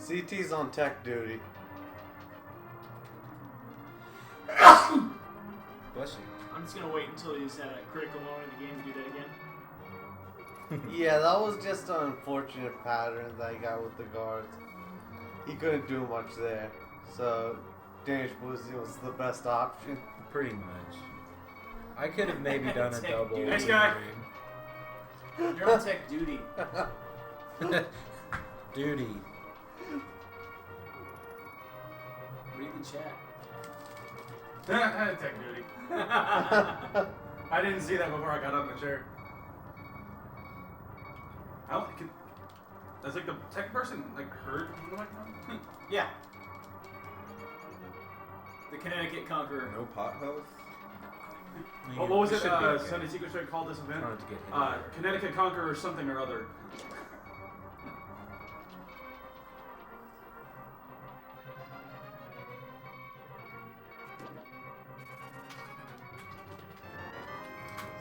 CT's on tech duty. Bless you. I'm just gonna wait until he's at a critical moment in the game to do that again. Yeah, that was just an unfortunate pattern that he got with the guards. He couldn't do much there, so damage boosting was the best option. Pretty much. I could have maybe done a Tech double. duty. Nice guy. You're on tech duty. Duty. Read the chat. Tech duty. I didn't see that before I got up in the chair. Does like the tech person like heard the microphone? Yeah. The Connecticut Conqueror. No pot health. What was it? Should be okay. Sunday Secret Straight called this event? Hard to get hit. Connecticut Conqueror something or other.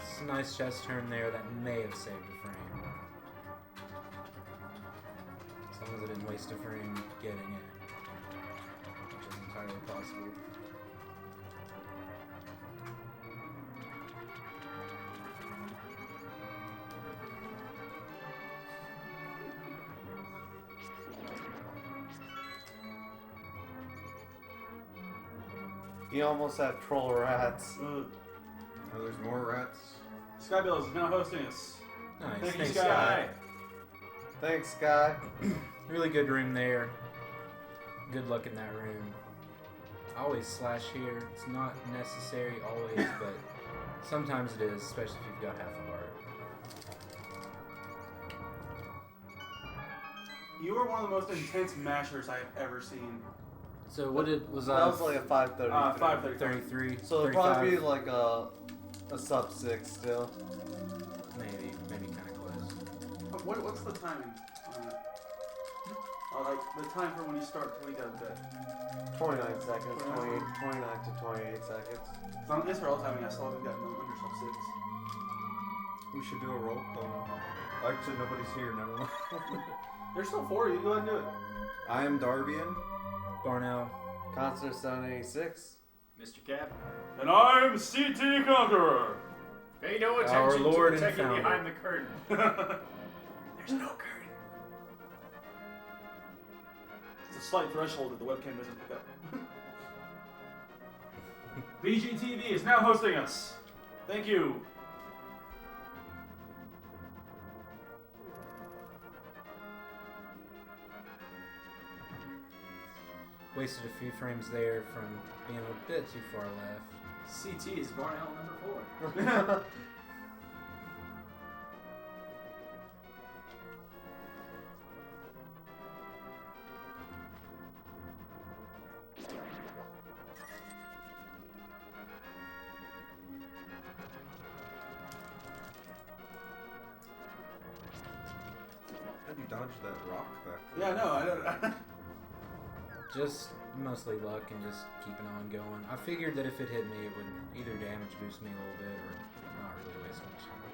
It's a nice chest turn there that may have saved a frame. As long as I didn't waste a frame getting it. Which is entirely possible. He almost had troll rats. Ugh. Oh, there's more rats. Skybills is now hosting us. Nice. Thank you, Thanks, Sky. Sky. Thanks, Sky. Really good room there. Good luck in that room. Always slash here. It's not necessary always, but sometimes it is, especially if you've got half a heart. You are one of the most intense mashers I've ever seen. So what was That was like a 530. 5:30. 33? So it'd 35? probably be like a sub 6 still. Maybe kind of close. What's the timing on that? Like the time for when you start when you go to bed. 29 seconds, 29 to 28 seconds. So on Israel timing, I still haven't gotten under sub 6. We should do a roll call. Actually, nobody's here. Never mind. There's still 4 of you. Go ahead and do it. I am Darbian. Barnell. Concert 786. Mr. Cap. And I'm CT Conqueror. Pay no Our attention Lord to the and techie founder. behind the curtain. There's no curtain. It's a slight threshold that the webcam doesn't pick up. BGTV is now hosting us. Thank you. Wasted a few frames there from being a bit too far left. CT is Barnell number 4. How'd you dodge that rock back there? Yeah, no, I don't. Just mostly luck and just keeping on going. I figured that if it hit me, it would either damage boost me a little bit or not really waste much time.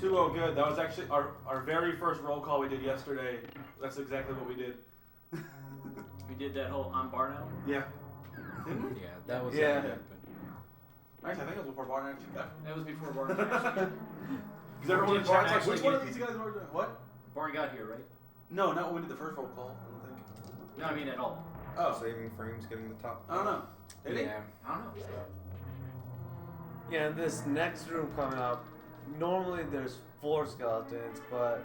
2-0 good. That was actually our very first roll call we did yesterday. That's exactly what we did. We did that whole on Barnell. Yeah. Didn't we? Yeah, that was Yeah. what happened. Actually, I think it was before Barton actually got. That was before Barney actually. Because everyone in Did Barton's John like, which actually one of get- these guys were doing? What? Barney got here, right? No, not when we did the first roll call. I don't think. No, I mean at all. Oh, Saving frames, getting the top. I don't know. Did he? Yeah. I don't know. Yeah, in this next room coming up, normally there's 4 skeletons, but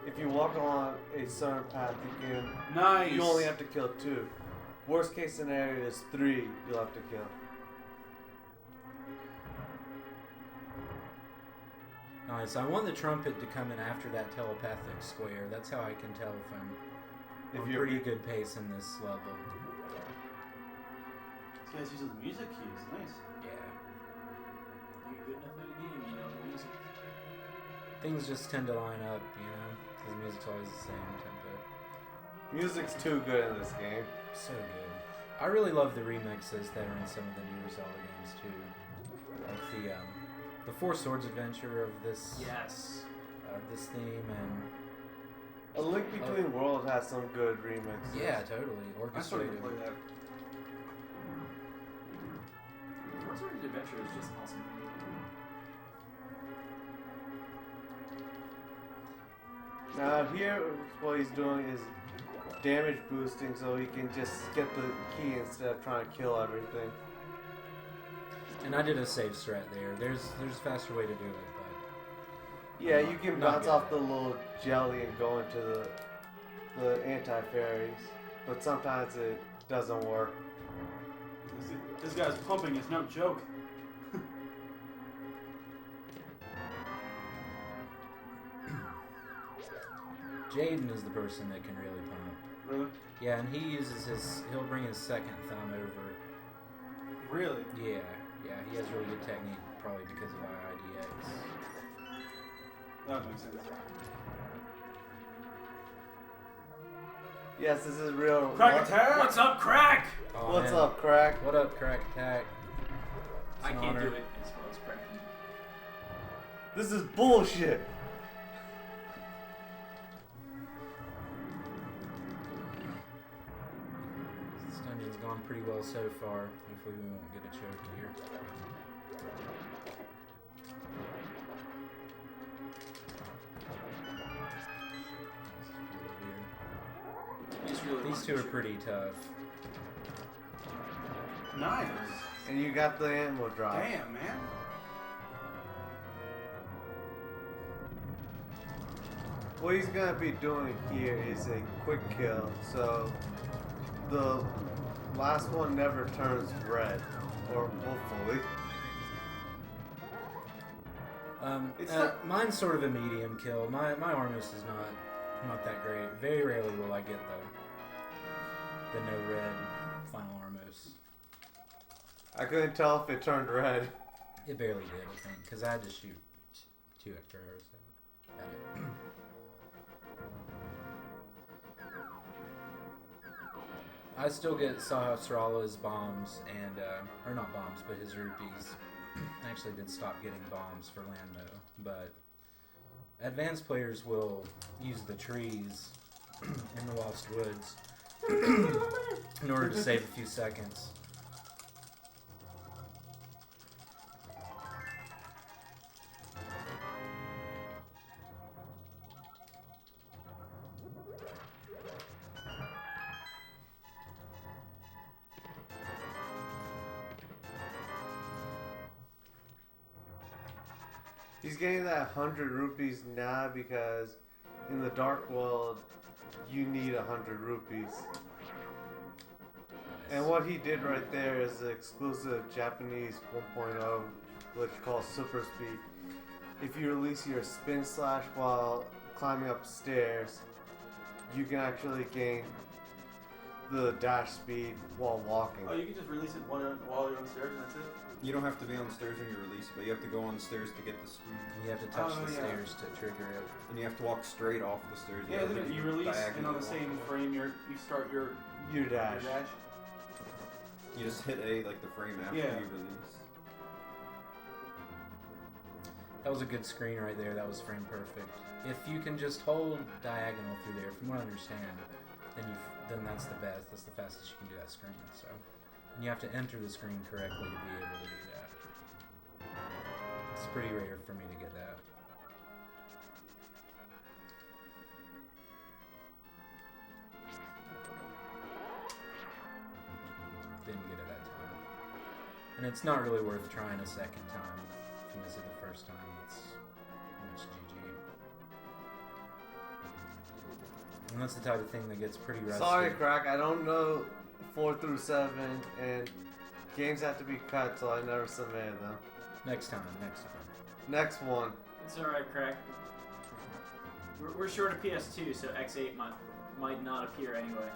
if you walk along a certain path, Nice. you only have to kill 2. Worst case scenario is 3 you'll have to kill. Nice. I want the trumpet to come in after that telepathic square. That's how I can tell if I'm If on you're pretty good pace in this level. This guy's using the music keys. Nice. Yeah. You're good enough at a game, you know the music. Things just tend to line up, you know, because the music's always the same tempo. music's too good in this game. So good. I really love the remixes that are in some of the newer Zelda games too. Like the Four Swords adventure of this Yes. this theme, and A Link Between Worlds has some good remixes. yeah, totally I still need orchestrated. to play that. Four Swords Adventure is just awesome. Now here, what he's doing is damage boosting, so he can just get the key instead of trying to kill everything. And I did a safe strat there. There's a faster way to do it, Yeah, you can Not bounce good. off the little jelly and go into the anti-fairies, but sometimes it doesn't work. This guy's pumping is no joke. but Jaden is the person that can really pump. Really? Yeah, and he'll bring his second thumb over. Really? Yeah, he has really good technique, probably because of IIDX. That makes sense. Yes, this is real. Crack attack! What's up, Crack? Oh, What's man. up, Crack? What up, Crack Attack? It's I an can't honor. do it as well as Crack can. This is bullshit. This dungeon's gone pretty well so far. Hopefully we won't get a choke here. This is really weird. He's really These two are pretty tough. Nice. And you got the ammo drop. Damn, man. What he's gonna be doing here is a quick kill, so the last one never turns red, or hopefully. It's not- Mine's sort of a medium kill. My Armus is not that great. Very rarely will I get the no red final Armus. I couldn't tell if it turned red. It barely did, I think, because I had to shoot 2 extra arrows at it. I still get Sahasrala's bombs and, or not bombs, but his rupees. I actually did stop getting bombs for Landmo, but advanced players will use the trees in the Lost Woods in order to save a few seconds. He's getting that 100 rupees now because in the Dark World, you need 100 rupees. And what he did right there is the exclusive Japanese 1.0 glitch called Super Speed. If you release your spin slash while climbing up stairs, you can actually gain the dash speed while walking. Oh, you can just release it while you're on stairs and that's it? You don't have to be on stairs when you release, but you have to go on stairs to get the speed. You have to touch Oh, the yeah. stairs to trigger it. And you have to walk straight off the stairs. Yeah, isn't it? You release and on the diagonally same walk. frame you start your Your dash. dash. You just hit A like the frame after Yeah. you release. That was a good screen right there. That was frame perfect. If you can just hold diagonal through there, from what I understand, then that's the best. That's the fastest you can do that screen. So, and you have to enter the screen correctly to be able to do that. It's pretty rare for me to get that. Didn't get it that time. And it's not really worth trying a second time. If you miss it the first time, it's pretty much GG. And that's the type of thing that gets pretty rusty. Sorry, Crack, I don't know 4 through 7, and games have to be cut, so I never submitted them. Next time. Next one. It's alright, Crack. We're short of PS2, so X8 might not appear anyway.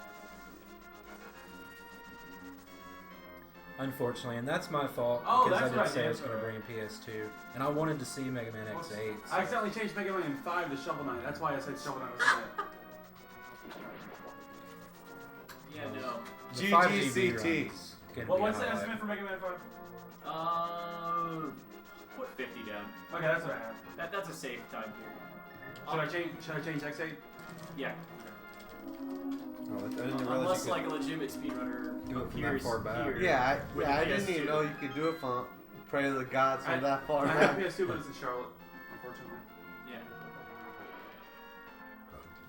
Unfortunately, and that's my fault Oh, because that's I what did I say I did. was going to bring a PS2, and I wanted to see Mega Man X8. So. I accidentally changed Mega Man 5 to Shovel Knight. That's why I said Shovel Knight was bad. Yeah, no. The 5 GB GGCT. runs can Well, be what's a the highlight. estimate for Mega Man 5? Put $50 down. Okay, that's what I have. That's a safe time period. Should I change X8? Yeah. Oh, I didn't realize Unless you like a legitimate speedrunner do it from that appears far back. here. Yeah, with I the didn't PS2. even know you could do it from Pray to the Gods from that far I back. have PS2, but it's in Charlotte, unfortunately. Yeah.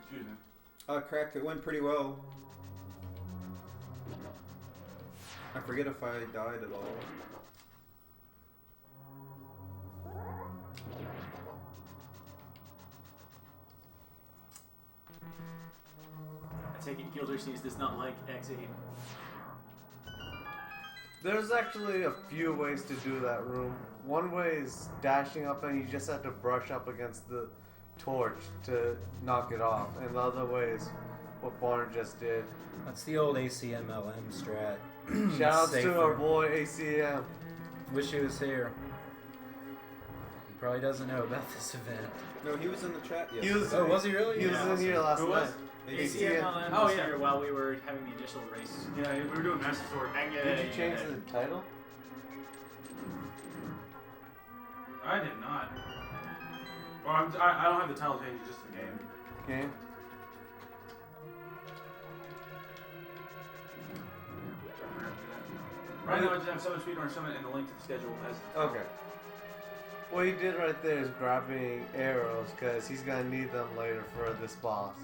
Excuse me. Crack, it went pretty well. I forget if I died at all. I take it Gildersleeves does not like X8. There's actually a few ways to do that room. One way is dashing up and you just have to brush up against the torch to knock it off. And the other way is what Barn just did. That's the old ACMLM strat. Shoutouts to Safer. our boy ACM. Wish he was here. He probably doesn't know about this event. No, he was in the chat He yesterday. was, Oh, was he really? He was Yeah. in here last Who night. was? ACMLM Oh, was yeah. here while we were having the initial race. Yeah, we were doing Master Sword. Did you change the title? I did not. Well, I don't have the title change, just the game. Game? Right now, I just have Southern Speedrunner Summit and the link to the schedule as. Okay. What he did right there is grabbing arrows because he's gonna need them later for this boss.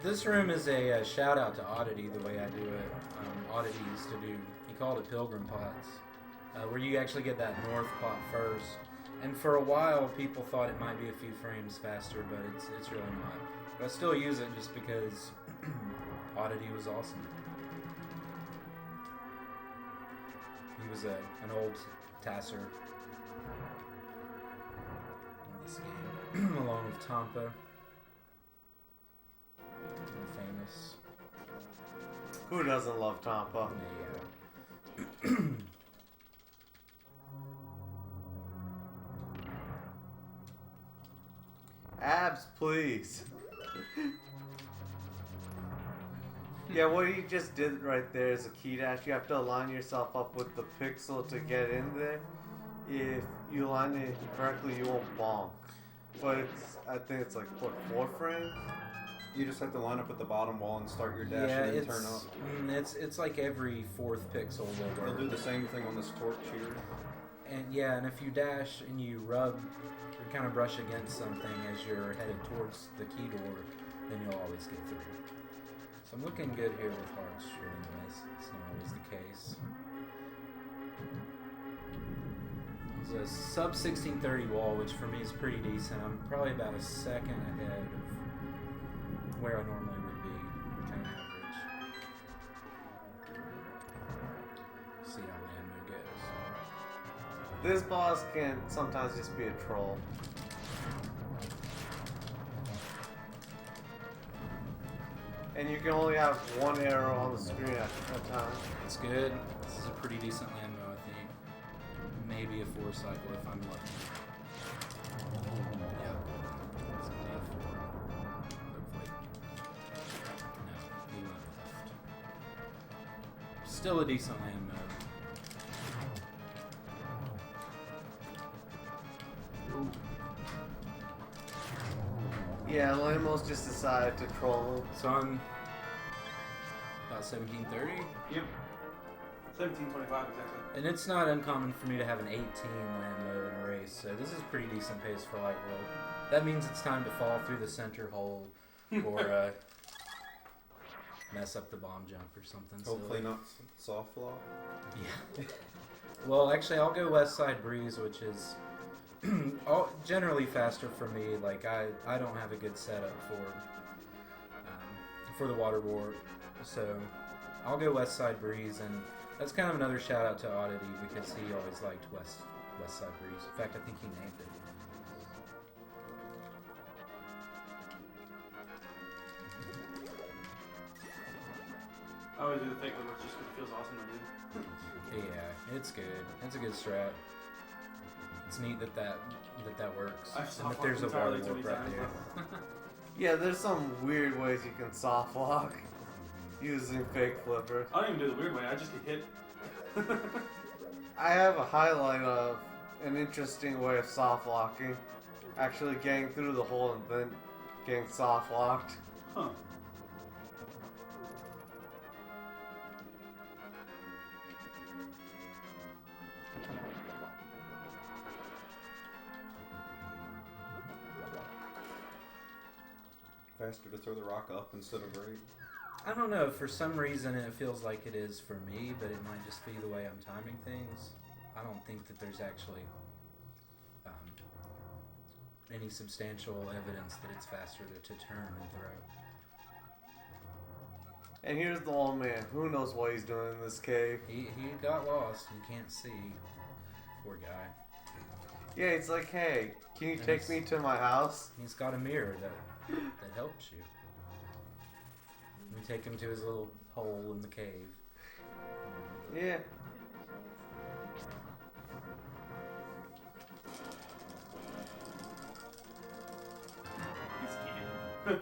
This room is a shout out to Oddity the way I do it. Oddity used to do, he called it Pilgrim Pots, where you actually get that north pot first. And for a while, people thought it might be a few frames faster, but it's really not. But I still use it just because Oddity was awesome. He was an old tasser in this game, along with Tampa. Famous. Who doesn't love Tampa? Yeah. Abs, please. Yeah, what he just did right there is a key dash. You have to align yourself up with the pixel to get in there. If you align it correctly, you won't bonk. But I think it's like, what, 4 frames? You just have to line up at the bottom wall and start your dash Yeah, and then it's turn up. it's like every 4th pixel will They'll work. do the same thing on this torch here. And yeah, and if you dash and you rub or kind of brush against something as you're headed towards the key door, then you'll always get through. So I'm looking good here with hearts shooting this. It's not always the case. It's a sub 1630 wall, which for me is pretty decent. I'm probably about a second ahead of where I normally would be, kind of average. See how Landmo goes. This boss can sometimes just be a troll. And you can only have one arrow on the screen at a time. It's good. This is a pretty decent Landmo, I think. Maybe a 4 cycle if I'm lucky. Yep. It's gonna be a 4. Hopefully. No, he went left. Still a decent Landmo. Ooh. Yeah, Lamos just decided to troll him. So I'm about 1730. Yep. 1725 exactly. And it's not uncommon for me to have an 18 Landmo in a race, so this is pretty decent pace for Light World. That means it's time to fall through the center hole or mess up the bomb jump or something. Hopefully silly. not soft lock. Yeah. Well, actually, I'll go West Side Breeze, which is generally faster for me. Like I don't have a good setup for the water warp, so I'll go West Side Breeze, and that's kind of another shout out to Oddity because he always liked West Side Breeze. In fact, I think he named it. I always do the fake one, just because it feels awesome to do. Yeah, it's good. It's a good strat. It's neat that works. I've And soft that there's a water entirely too warp many right times. there. Yeah, there's some weird ways you can soft lock using fake flippers. I don't even do the weird way, I just get hit. I have a highlight of an interesting way of soft locking. Actually getting through the hole and then getting soft locked. Huh. Faster to throw the rock up instead of right. I don't know. For some reason, it feels like it is for me, but it might just be the way I'm timing things. I don't think that there's actually any substantial evidence that it's faster to turn and throw. And here's the old man. Who knows what he's doing in this cave? He got lost. You can't see. Poor guy. Yeah, it's like, hey, can you And take he's- me to my house? He's got a mirror that helps you. We take him to his little hole in the cave. Yeah. He's Ganon.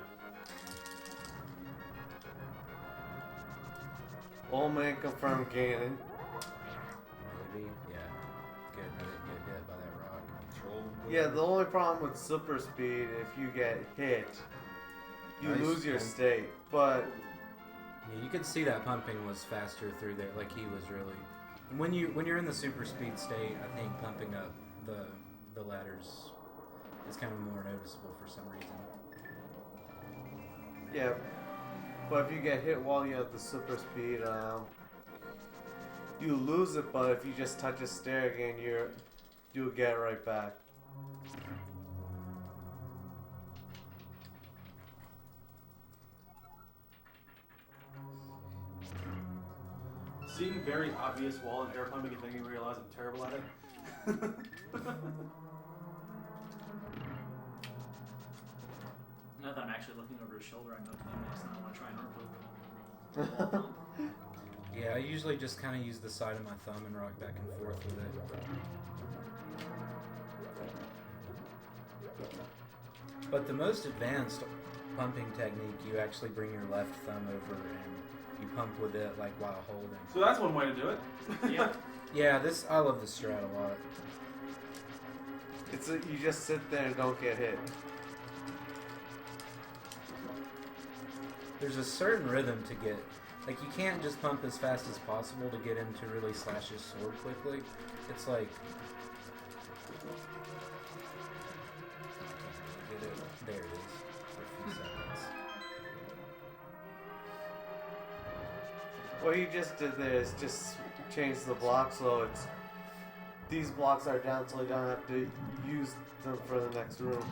Old man confirmed Ganon. Maybe, yeah. Good, he didn't get hit by that rock. Control. Yeah, the only problem with super speed, if you get hit, you Nice. lose your state. But Yeah, you could see that pumping was faster through there. Like he was really. And when you're in the super speed state, I think pumping up the ladders is kind of more noticeable for some reason. yeah, but if you get hit while you have the super speed, you lose it. But if you just touch a stair again, you'll get it right back. Seeing very obvious wall and air pumping and making me realize I'm terrible at it. Now that I'm actually looking over his shoulder, I know the name next time I want to try and arm pump. Yeah, I usually just kind of use the side of my thumb and rock back and forth with it. But the most advanced pumping technique, you actually bring your left thumb over and you pump with it like while holding. So that's one way to do it. Yeah. Yeah, I love this strat a lot. You just sit there and don't get hit. There's a certain rhythm to get. Like, you can't just pump as fast as possible to get him to really slash his sword quickly. It's like... Get it. There it is. For a few seconds. What you just did there is just change the block so it's these blocks are down so you don't have to use them for the next room.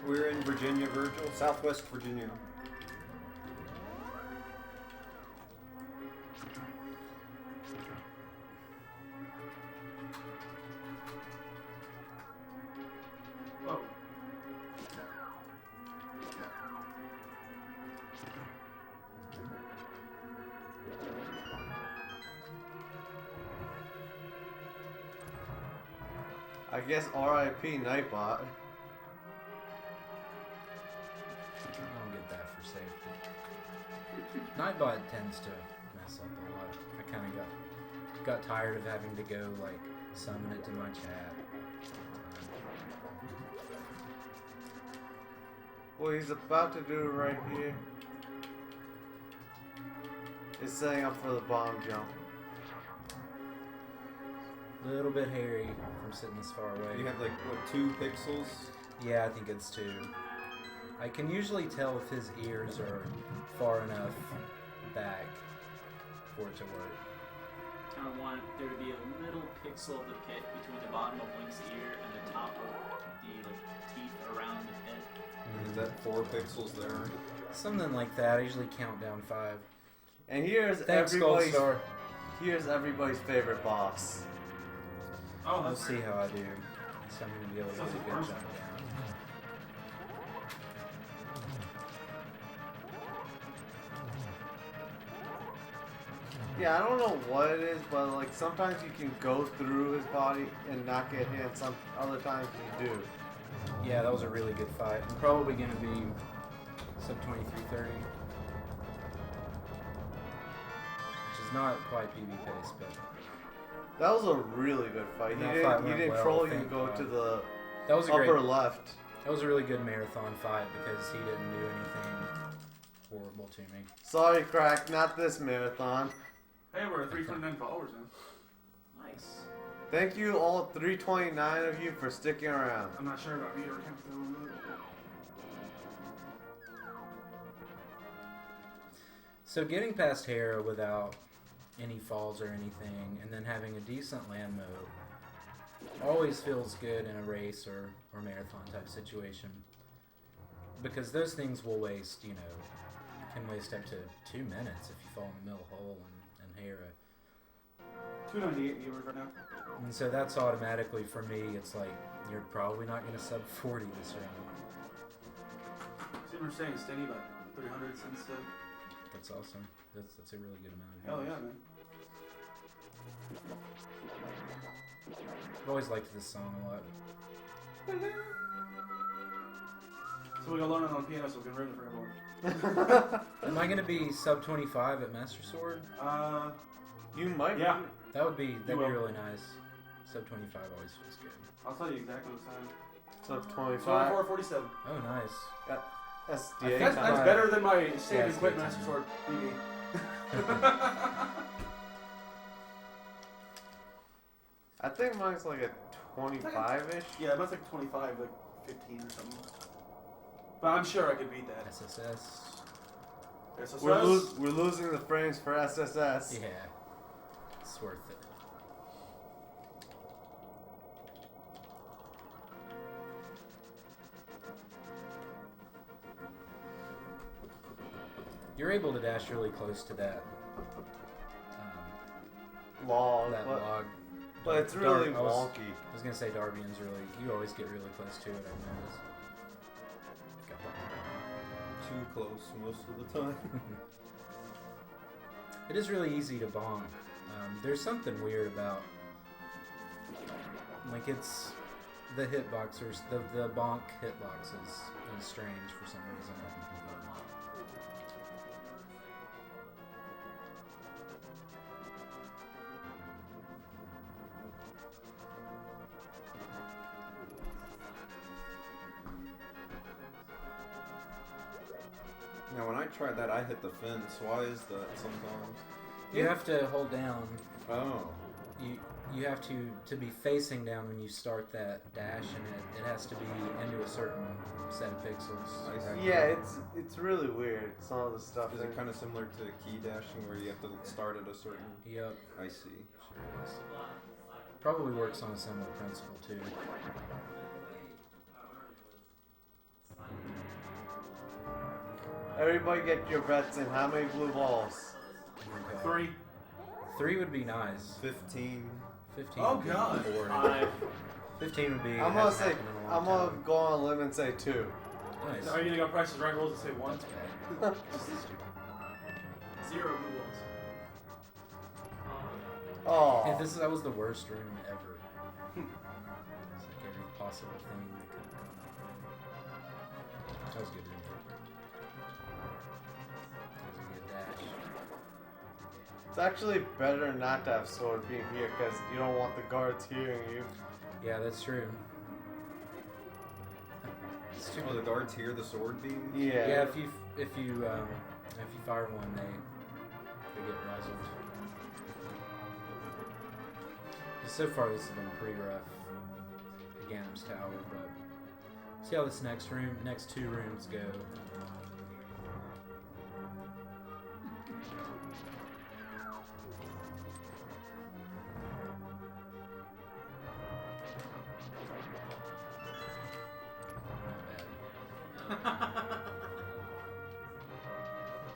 We're in Virginia, Virgil. Southwest Virginia. Whoa. I guess RIP Nightbot. I don't get that for safety. Nightbot tends to mess up a lot. I kind of got tired of having to go, like, summon it to my chat. What he's about to do right here is setting up for the bomb jump. A little bit hairy from sitting this far away. You have like, what, 2 pixels? Yeah, I think it's 2. I can usually tell if his ears are far enough back for it to work. Kind of want there to be a little pixel of the pit between the bottom of Link's ear and the top of the teeth around the pit. Is that 4 pixels there? Something like that. I usually count down 5. And here's Thanks, Goldstar. everybody's favorite boss. Oh, We'll that's see great. how I do. So I'm going to be able to get a good jump down. Yeah, I don't know what it is, but like sometimes you can go through his body and not get hit, and some other times you do. Yeah, that was a really good fight. I'm probably going to be sub 2330. Which is not quite PB pace, but That was a really good fight. That You fight didn't, you went didn't well, troll, you thank go God. to the That was a upper great. left. That was a really good marathon fight because he didn't do anything horrible to me. Sorry, Crack, not this marathon. Hey, we're at 329 followers now. Nice. Thank you, all 329 of you, for sticking around. I'm not sure about viewer count though. So getting past Hera without any falls or anything, and then having a decent land mode, always feels good in a race or marathon type situation. Because those things will waste, you know, can waste up to 2 minutes if you fall in the middle hole in Hera. 298 viewers right now. And so that's automatically, for me, it's like, you're probably not going to sub 40 this round. See, we're staying steady about 300 since. That's awesome. That's a really good amount of Hell viewers. yeah, man. I've always liked this song a lot. So we gotta learn it on piano so we can ruin it for everyone. Am I going to be sub 25 at Master Sword? You might. Yeah. That'd be will. really nice. Sub 25 always feels good. I'll tell you exactly what time. Sub So 25. 447. Oh, nice. SDA That's time. better than my save Yeah, and quit it's Master good Sword BB. I think mine's like a 25-ish. Yeah, mine's like 25, like 15 or something. But I'm sure I could beat that. SSS. SSS. We're losing the frames for SSS. Yeah. It's worth it. You're able to dash really close to that Log, that but, log. but it's really I was wonky. gonna say Darbian's really. You always get really close to it. I noticed. Got Too close most of the time. It is really easy to bonk. There's something weird about, like, it's the hitboxers, the bonk hitbox is strange for some reason. Now, when I tried that, I hit the fence. Why is that sometimes? You have to hold down. Oh. You have to be facing down when you start that dash, and it has to be into a certain set of pixels. I see. Yeah, it's really weird. Some of the stuff. Is it kind of similar to key dashing where you have to start at a certain... Yep. I see. Sure is. Probably works on a similar principle too. Everybody get your bets in. How many blue balls? Okay. 3. 3 would be nice. 15. 15. Oh, would be God. boring. 5. 15 would be. I'm gonna hasn't say. happened in a long I'm gonna time. go on a limb and say 2. Nice. Are you gonna go prices right rules and say 1? That's bad. Just stupid. 0 blue balls. Oh. That was the worst room ever. It's like every possible thing that could have gone up. That was a good room. That was a good dash. It's actually better not to have sword beam here because you don't want the guards hearing you. Yeah, that's true. Oh, the guards hear the sword beam? Yeah. Yeah, if you fire one, they get razzled. So far, this has been pretty rough. Ganem's Tower, but see how this next 2 rooms go. Not bad.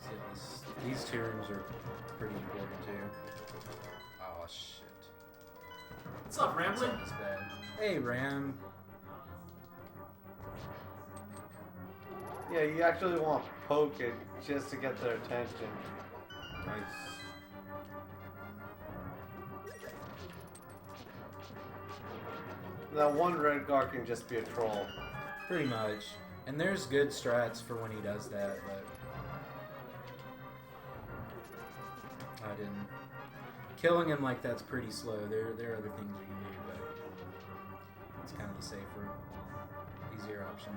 See how these 2 rooms are pretty important too. Oh shit. What's up, That's Rambling? not as bad. Hey, Ram. Yeah, you actually want to poke it just to get their attention. Nice. That one red guard can just be a troll. Pretty much. And there's good strats for when he does that, but I didn't killing him like that's pretty slow. There are other things you can do, but it's kind of the safer, easier option.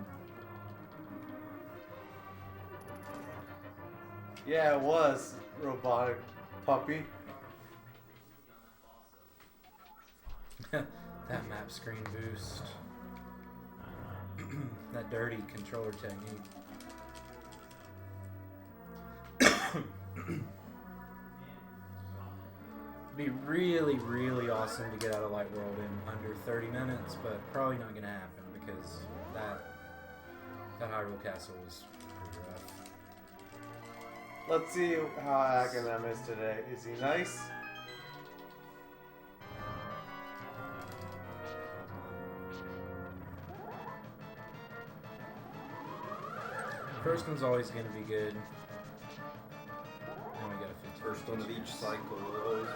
Yeah, it was robotic puppy. That map screen boost. That dirty controller technique. It'd be really, really awesome to get out of Light World in under 30 minutes, but probably not gonna happen because that Hyrule Castle was pretty rough. Let's see how Aghanim is today. Is he nice? First one's always gonna be good. Now we got a 15. First one of each cycle will always be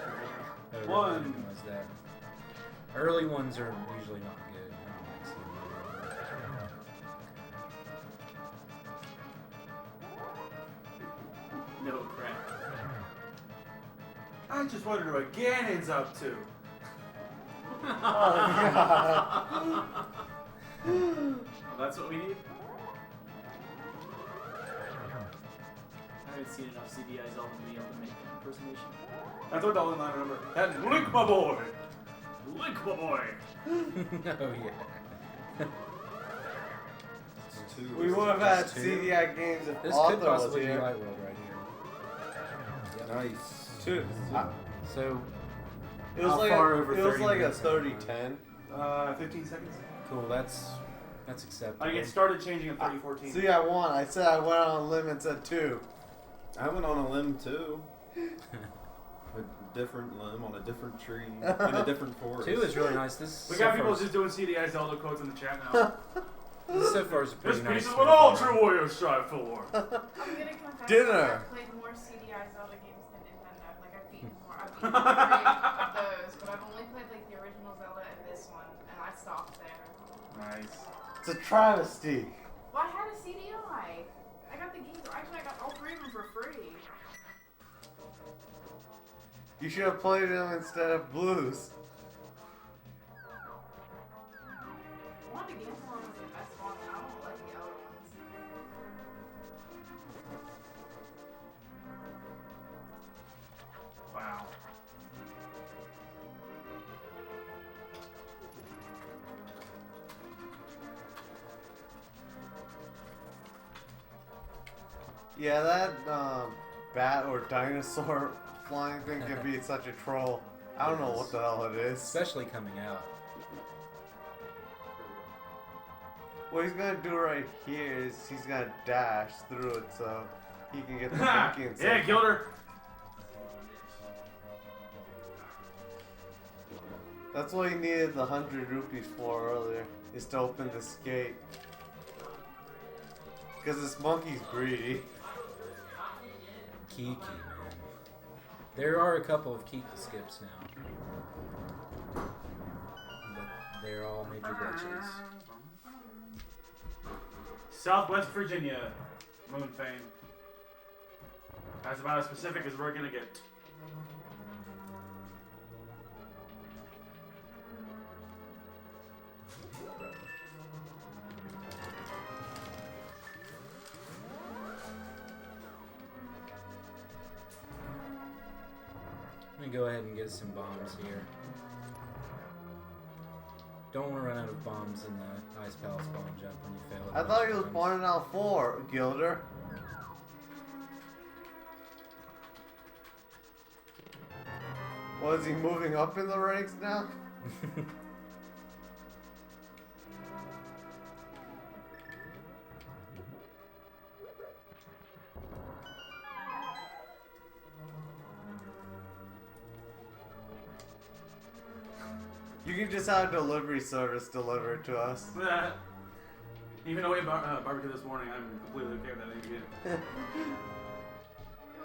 Oh, really? One. I didn't realize that. Early ones are usually not good. I don't like seeing them. No crap. I just wondered what Ganon's up to. Well, that's what we need. I haven't seen enough CDI Zelda to be able to make that impersonation. That's what the only line I remember. That Link, my boy. Link, my boy! Oh yeah. It's two. We would have had Just two. CDI games if This Arthur could was possibly be here. Light World right here. Yep. Nice. Two. So It was How like far a, over it was 30 like a minutes? 30-10. 15 seconds. cool. That's acceptable. I get started changing in 3014. See, I won. I said I went on a limb and said 2. I went on a limb too. A different limb on a different tree in a different forest. 2 is really nice. This We so got people far, just doing CDI Zelda quotes in the chat now. this so far is a pretty This nice. piece is what all true warriors strive for. I'm gonna confess Dinner. that I've played more CDI Zelda games than Nintendo. Like I've beaten more. I've beaten 3 of those, but I've only played like the original Zelda and this one, and I stopped there. Nice. It's a travesty. Well, I had a CDI. I got the games. Actually, I got all 3 of them for free. You should have played them instead of blues. One of the games one was the best one. I don't like the other ones. Wow. Yeah, that bat or dinosaur flying thing can be such a troll. I don't know what the hell it is. especially coming out. What he's gonna do right here is he's gonna dash through it so he can get the monkey and Yeah, killed her. That's what he needed the 100 rupees for earlier, is to open this gate. Because this monkey's greedy. Kiki, man. There are a couple of Kiki skips now. But they're all major glitches. Southwest Virginia, Moon Fame. That's about as specific as we're gonna get. Let me go ahead and get some bombs here. Don't want to run out of bombs in the Ice Palace bomb jump when you fail it. I thought he was pointing out 4, Gilder. Was he moving up in the ranks now? You can just have delivery service deliver it to us. Even though we had barbecue this morning, I'm completely okay with that again. What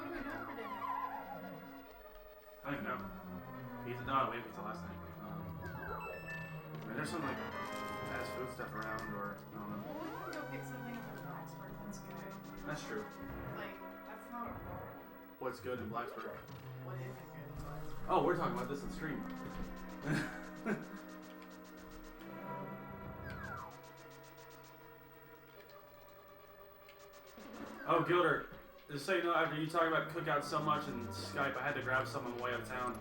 are we doing for dinner? I don't even know. Pizza? No, we had pizza last night. There's some like fast food stuff around, or I don't know. Well, we can go pick something up in Blacksburg that's good. That's true. Like, that's not a hard. What's good in Blacksburg? What is it good in Blacksburg? Oh, we're talking about this on stream. Oh, Gilder, just so you know, after you talk about cookouts so much in Skype, I had to grab someone way out of town.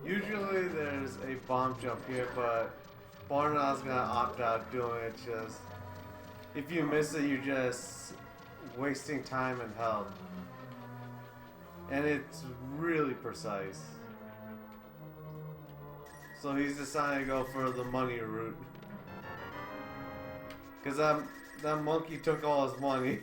Usually there's a bomb jump here, but Barnard's gonna opt out doing it. Just if you miss it, you're just wasting time and health, and it's really precise. So he's decided to go for the money route, cause that monkey took all his money.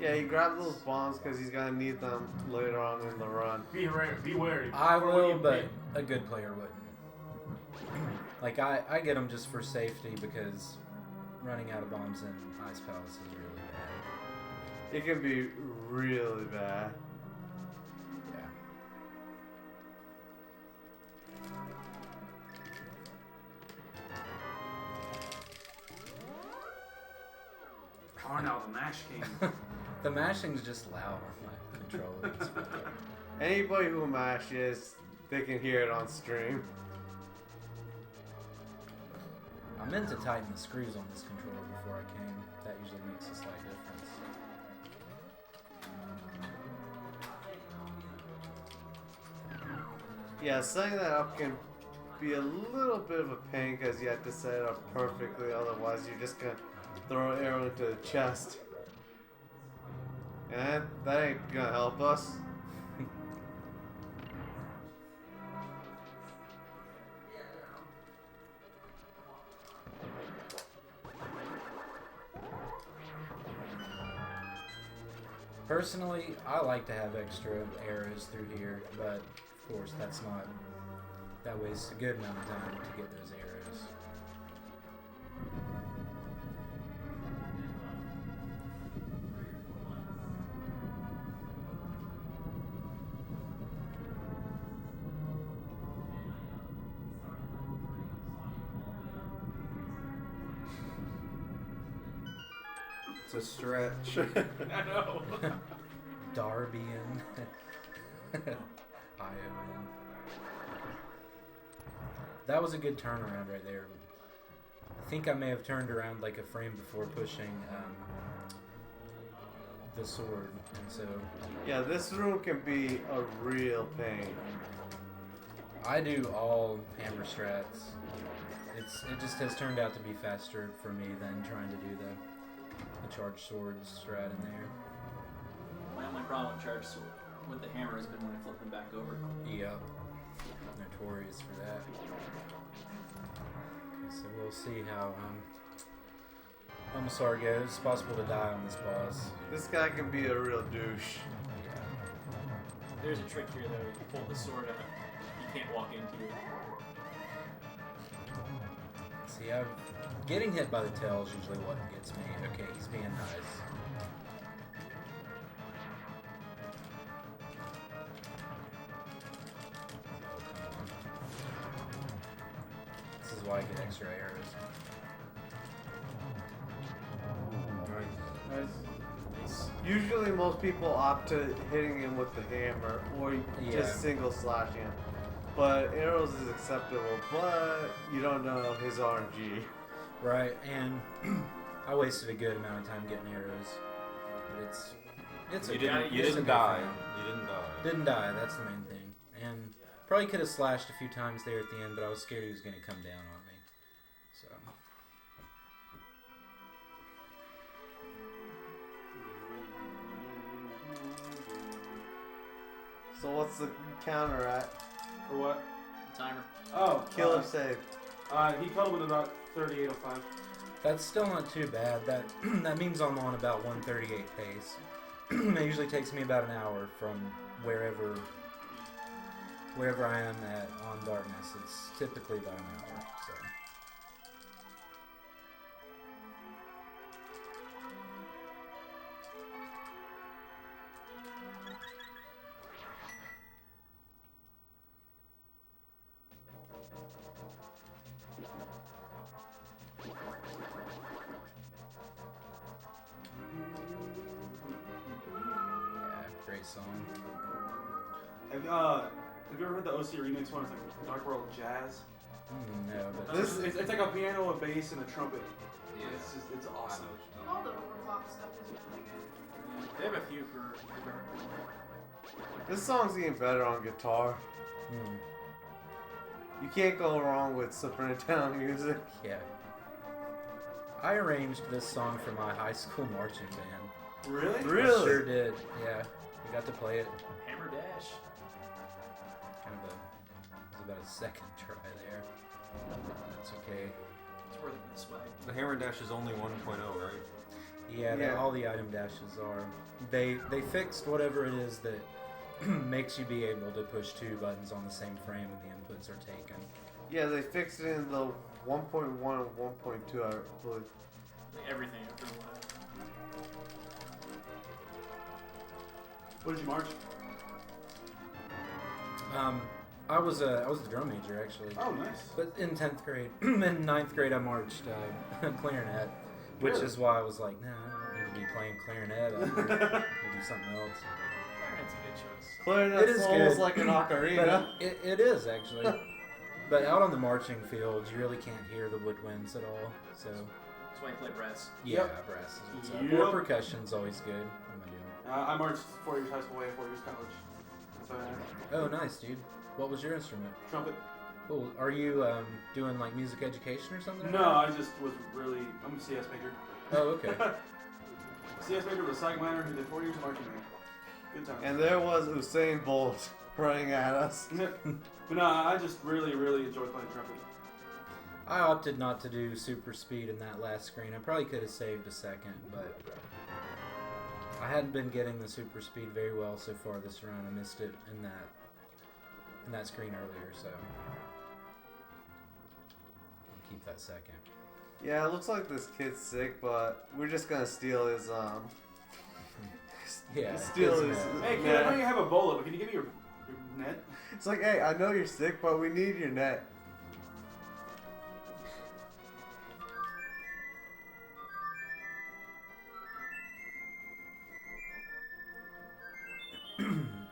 Yeah, he grabbed those bombs because he's gonna need them later on in the run. Be wary. I Before will, you but pick. a good player wouldn't. Like, I get them just for safety because running out of bombs in Ice Palace is really bad. It can be really bad. Yeah. Oh no, the Mash King. The mashing's just loud on my controller. It's fine. Anybody who mashes, they can hear it on stream. I meant to tighten the screws on this controller before I came. That usually makes a slight difference. Yeah, setting that up can be a little bit of a pain because you have to set it up perfectly, otherwise you're just gonna throw an arrow into the chest. And that ain't gonna help us. Personally, I like to have extra arrows through here, but of course that wastes a good amount of time to get those arrows. It's a stretch. I know. Darbian. Iowan. That was a good turnaround right there. I think I may have turned around like a frame before pushing the sword, and so Yeah, this room can be a real pain. I do all hammer strats. It just has turned out to be faster for me than trying to do the charged sword strat in there. My only problem with charge sword with the hammer has been when I flip them back over. Yep. Notorious for that. Okay, so we'll see how Omasar goes. It's possible to die on this boss. This guy can be a real douche. Yeah. There's a trick here though. You pull the sword out, you can't walk into it. See, getting hit by the tail is usually what gets me. Okay, he's being nice. Oh, come on. This is why I get extra arrows. Usually most people opt to hitting him with the hammer or Yeah. just single slashing him. But arrows is acceptable, but you don't know his RNG. Right, and I wasted a good amount of time getting arrows. But it's You a didn't it's a good die. round. You didn't die. Didn't die, that's the main thing. And probably could have slashed a few times there at the end, but I was scared he was going to come down on me. So. So what's the counter at? For what? Timer. Oh, Kill or save? He told with about 38:05. That's still not too bad. That means I'm on about 138 pace. It usually takes me about an hour from wherever wherever I am at on darkness, it's typically about an hour. So. Great song. Have you ever heard the OC remix one? It's like Dark World Jazz. No, but It's like a piano, a bass, and a trumpet. yeah. It's awesome. All the overclock stuff is really good. They have a few for guitar. This song's getting better on guitar. You can't go wrong with Super Nintendo music. Yeah. I arranged this song for my high school marching band. Really? I sure did. Yeah, we got to play it. Hammer Dash. Kind of it was about a second try there. That's okay. It's worth it for the swag. The Hammer Dash is only 1.0, right? Yeah, Yeah. all the item dashes are. They fixed whatever it is that makes you be able to push two buttons on the same frame when the inputs are taken. Yeah, they fixed it in the 1.1 and 1.2, I believe. Like everything after a while. What did you march? I was the drum major actually. Oh, nice. But in 10th grade, in 9th grade, I marched clarinet, which Really? is why I was like, nah, I don't need to be playing clarinet. I need to do something else. Clarinet's a good choice. Clarinet's It is almost good. like an ocarina. But it is actually. But out on the marching field, you really can't hear the woodwinds at all. So That's why you play brass. yeah, Yep. brass is what's up. Yep. Or percussion's always good. What am I doing? I marched 4 years high school, 4 years college. That's what I had. Oh, nice, dude. What was your instrument? Trumpet. Cool. Are you doing like music education or something? No, I just was really. I'm a CS major. Oh, okay. CS major with a psych minor who did 4 years of marching band. Good time. And there was Usain Bolt running at us. But no, I just really, really enjoyed playing trumpet. I opted not to do super speed in that last screen. I probably could have saved a second, but I hadn't been getting the super speed very well so far this run. I missed it in that screen earlier, so I'll keep that second. Yeah, it looks like this kid's sick, but we're just gonna steal his Yeah. Steal it's his- mad. Hey, kid, Yeah. I know you have a bola, but can you give me your net? It's like, hey, I know you're sick, but we need your net.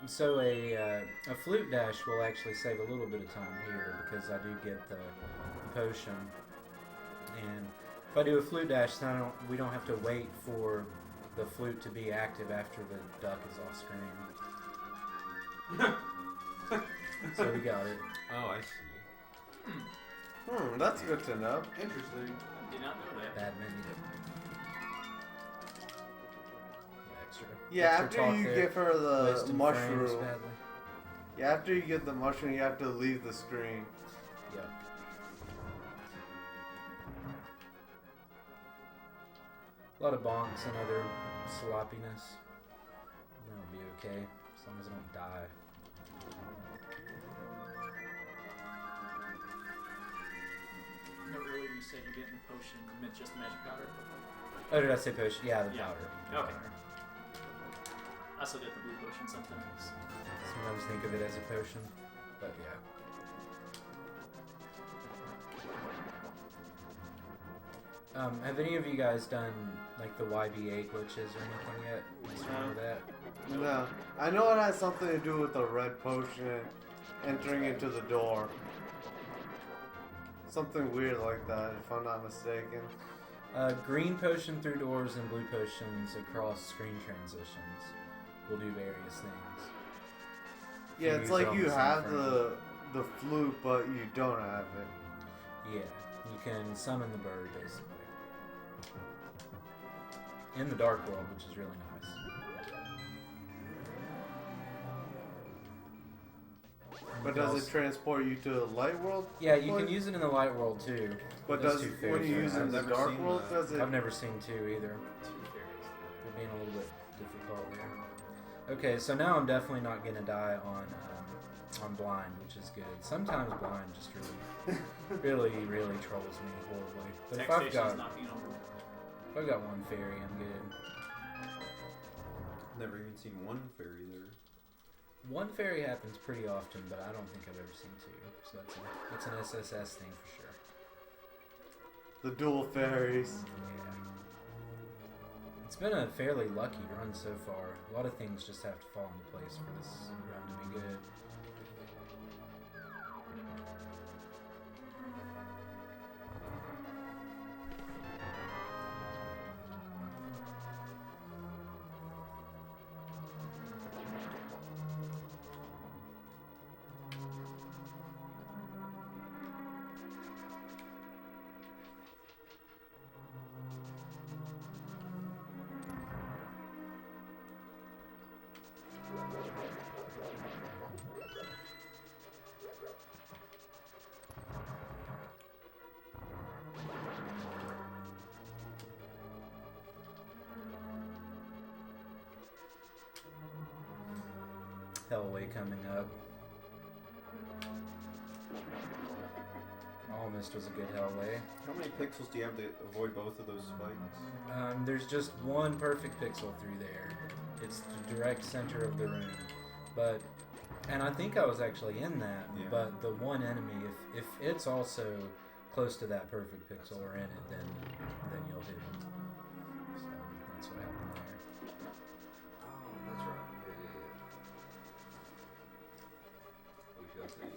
So a flute dash will actually save a little bit of time here because I do get the potion, and if I do a flute dash, then we don't have to wait for the flute to be active after the duck is off screen. So we got it. Oh, I see. That's good to know. Interesting. Did not know that. Bad menu. Extra. Yeah, extra after talk you there. give her the Wasting frames mushroom. badly. Yeah, after you get the mushroom, you have to leave the screen. Yeah. A lot of bonks and other sloppiness. That'll be okay, as long as I don't die. No, earlier you said you're getting the potion. You meant just the magic powder? Oh, did I say potion? Yeah, the Yeah. powder. The Okay. powder. I still get the blue potion sometimes. Sometimes think of it as a potion, but yeah. Have any of you guys done like the YBA glitches or anything yet? Just remember that? No. I know it has something to do with the red potion entering into the door. Something weird like that, if I'm not mistaken. Green potion through doors and blue potions across screen transitions will do various things. Yeah, Can it's use it like on you the same have frame. the flute, but you don't have it. Yeah, you can summon the bird basically. In the dark world, which is really nice. But You can does also- it transport you to the light world? Yeah, you can Like- use it in the light world too. But Those does two when fairies you are use it in nice. the I've never dark seen world, that. does it? I've never seen two either. Two fairies. They're being a little bit difficult there. Okay, so now I'm definitely not gonna die on on blind, which is good. Sometimes blind just really trolls me horribly. But Tech if I've station's got knocking over. one fairy, I'm good. Never even seen one fairy there. One fairy happens pretty often, but I don't think I've ever seen two. So that's an SSS thing for sure. The dual fairies. Yeah. It's been a fairly lucky run so far. A lot of things just have to fall into place for this run to be good. Hellway coming up. Almost was a good Hellway. How many pixels do you have to avoid both of those spikes? There's just one perfect pixel through there. It's the direct center of the room. And I think I was actually in that, Yeah. but the one enemy, if it's also close to that perfect pixel or in it, then you'll hit him. So that's what happened there. Oh, that's right. Yeah. We shall see.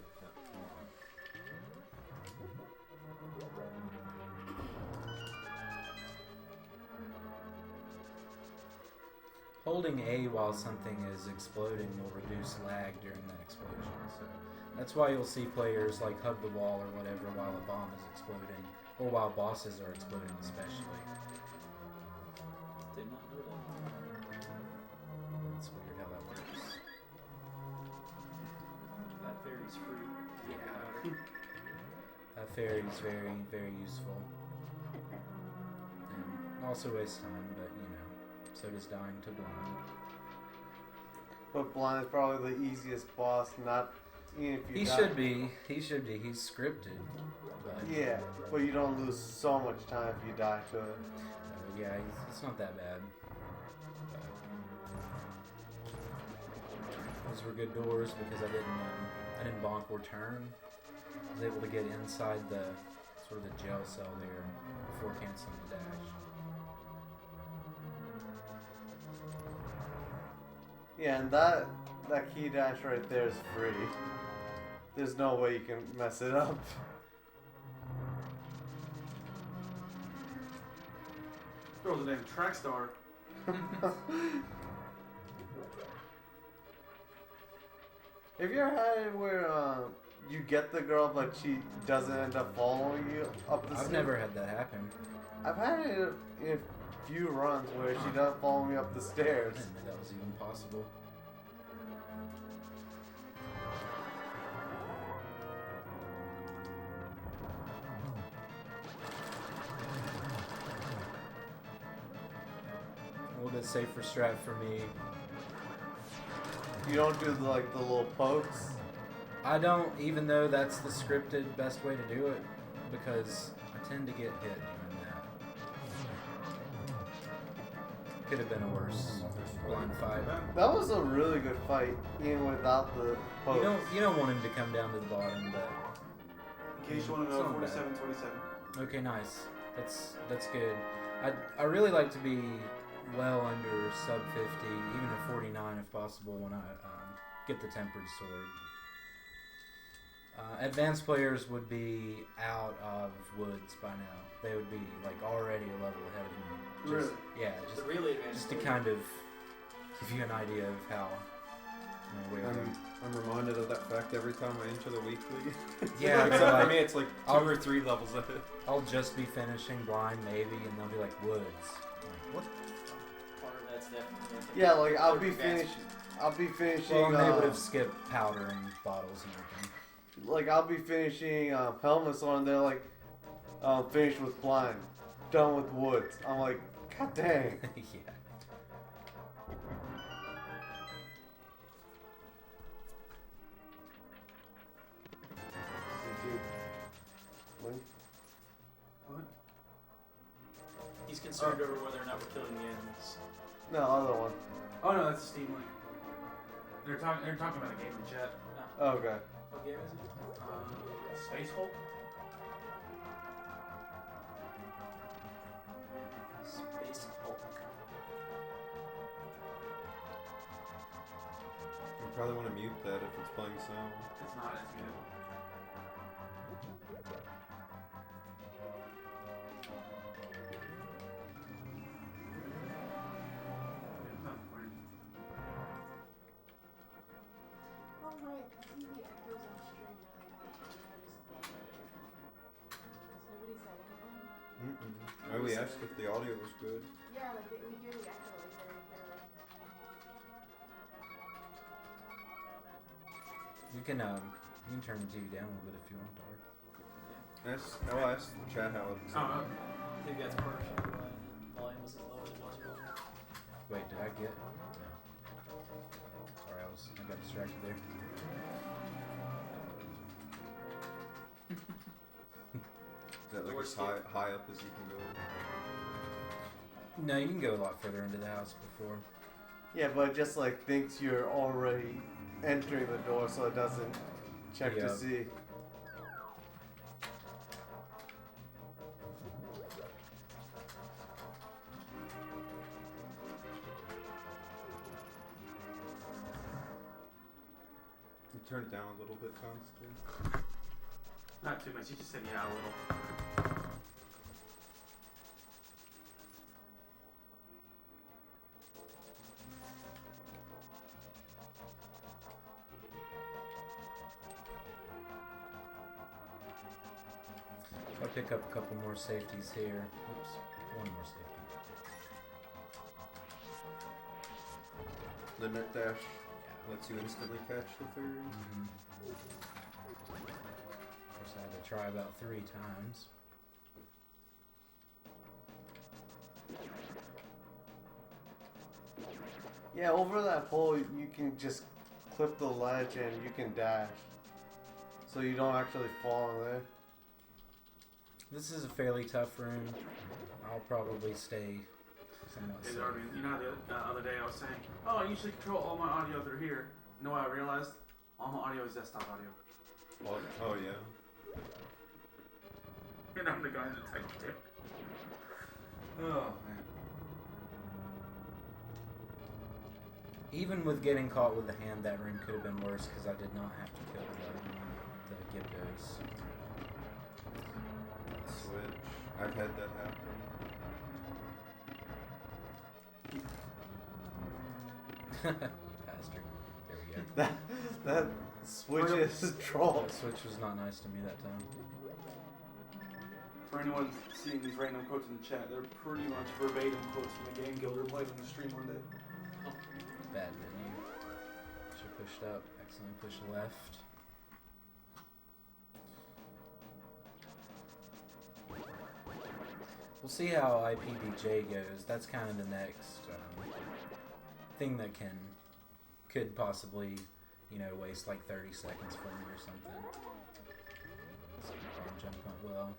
Holding A while something is exploding will reduce lag during that explosion. So that's why you'll see players like hug the wall or whatever while a bomb is exploding, or while bosses are exploding especially. Did not know that. It's weird how that works. That fairy's free. Yeah. That fairy is very useful. And also wastes time, but you know, so does dying to blind. But blind is probably the easiest boss, not even if you He die. should be. He's scripted. But Yeah, but you don't lose so much time if you die to it. yeah, it's not that bad. But those were good doors because I didn't bonk or turn. I was able to get inside the sort of the jail cell there before canceling the dash. Yeah, and that key dash right there is free. There's no way you can mess it up. Throw the damn track star. Have you ever had it where you get the girl but she doesn't end up following you up the I've stairs? never had that happen. I've had it in a few runs where she doesn't follow me up the I stairs. didn't know that was even possible. A little bit safer strat for me. You don't do the little pokes. I don't, even though that's the scripted best way to do it, because I tend to get hit doing that. Could have been a worse blind fight. That was a really good fight, even without the pokes. You don't want him to come down to the bottom, but In case you want to It's know, not bad. 47-27. okay, nice. That's good. I really like to be well under sub 50, even a 49 if possible when I get the tempered sword. Advanced players would be out of woods by now. They would be already a level ahead of me. Really? Yeah, The really advanced. just to kind of give you an idea of how where I'm reminded of that fact every time I enter the weekly. Yeah, Except but for me, it's like 2 or 3 levels ahead. I'll just be finishing blind maybe, and they'll be like woods. I'm like, what? Part of that's definitely. Yeah, I'll be advanced. finishing. Well, and they would have skipped powder and bottles and everything. I'll be finishing Helmets on. They're like, finished with blind, done with woods. I'm like, god dang. Yeah. He's concerned over whether or not we're killing the animals. No, other one. Oh no, that's Steam Link. They're talking about a game in chat. Oh, okay. What game is it? Space Hulk. Space Hulk. You probably want to mute that if it's playing sound. It's not as good. Oh right, I think the echoes on stream really much. I noticed that. Has nobody said anything? Oh, we asked if the audio was good. Yeah, like we hear the echo like very clearly. You can turn the TV down a little bit if you want, Dark. I'll ask the chat how it's. Oh, I think that's partially why the volume was as low as it was earlier. Wait, did I get? No. Sorry, I got distracted there. Is that like as high up as you can go? No, you can go a lot further into the house before. Yeah, but it just like thinks you're already entering the door, so it doesn't check Yeah. to see. You turn it down a little bit, Constance. not too much. You just said yeah a little. I'll pick up a couple more safeties here. Oops, one more safety. The net dash lets you instantly catch the fairies. Of course, I had to try about 3 times. Yeah, over that pole you can just clip the ledge and you can dash. So you don't actually fall in there. This is a fairly tough room. I'll probably stay somewhat Hey, safe. Darby, you know the other day I was saying, oh, I usually control all my audio through here. You know what I realized? All my audio is desktop audio. Oh yeah. And I'm the guy in the tech chair. Oh, man. Even with getting caught with the hand, that room could have been worse because I did not have to kill the Gibdos. Switch. I've had that happen. You bastard. There we go. That switch is troll. That switch was not nice to me that time. For anyone seeing these random quotes in the chat, they're pretty much verbatim quotes from a game Gilder played on the stream one day. Bad menu. Should have pushed up. Accidentally pushed left. We'll see how IPBJ goes. That's kind of the next thing that could possibly, waste like 30 seconds for me or something. So I'll jump up well.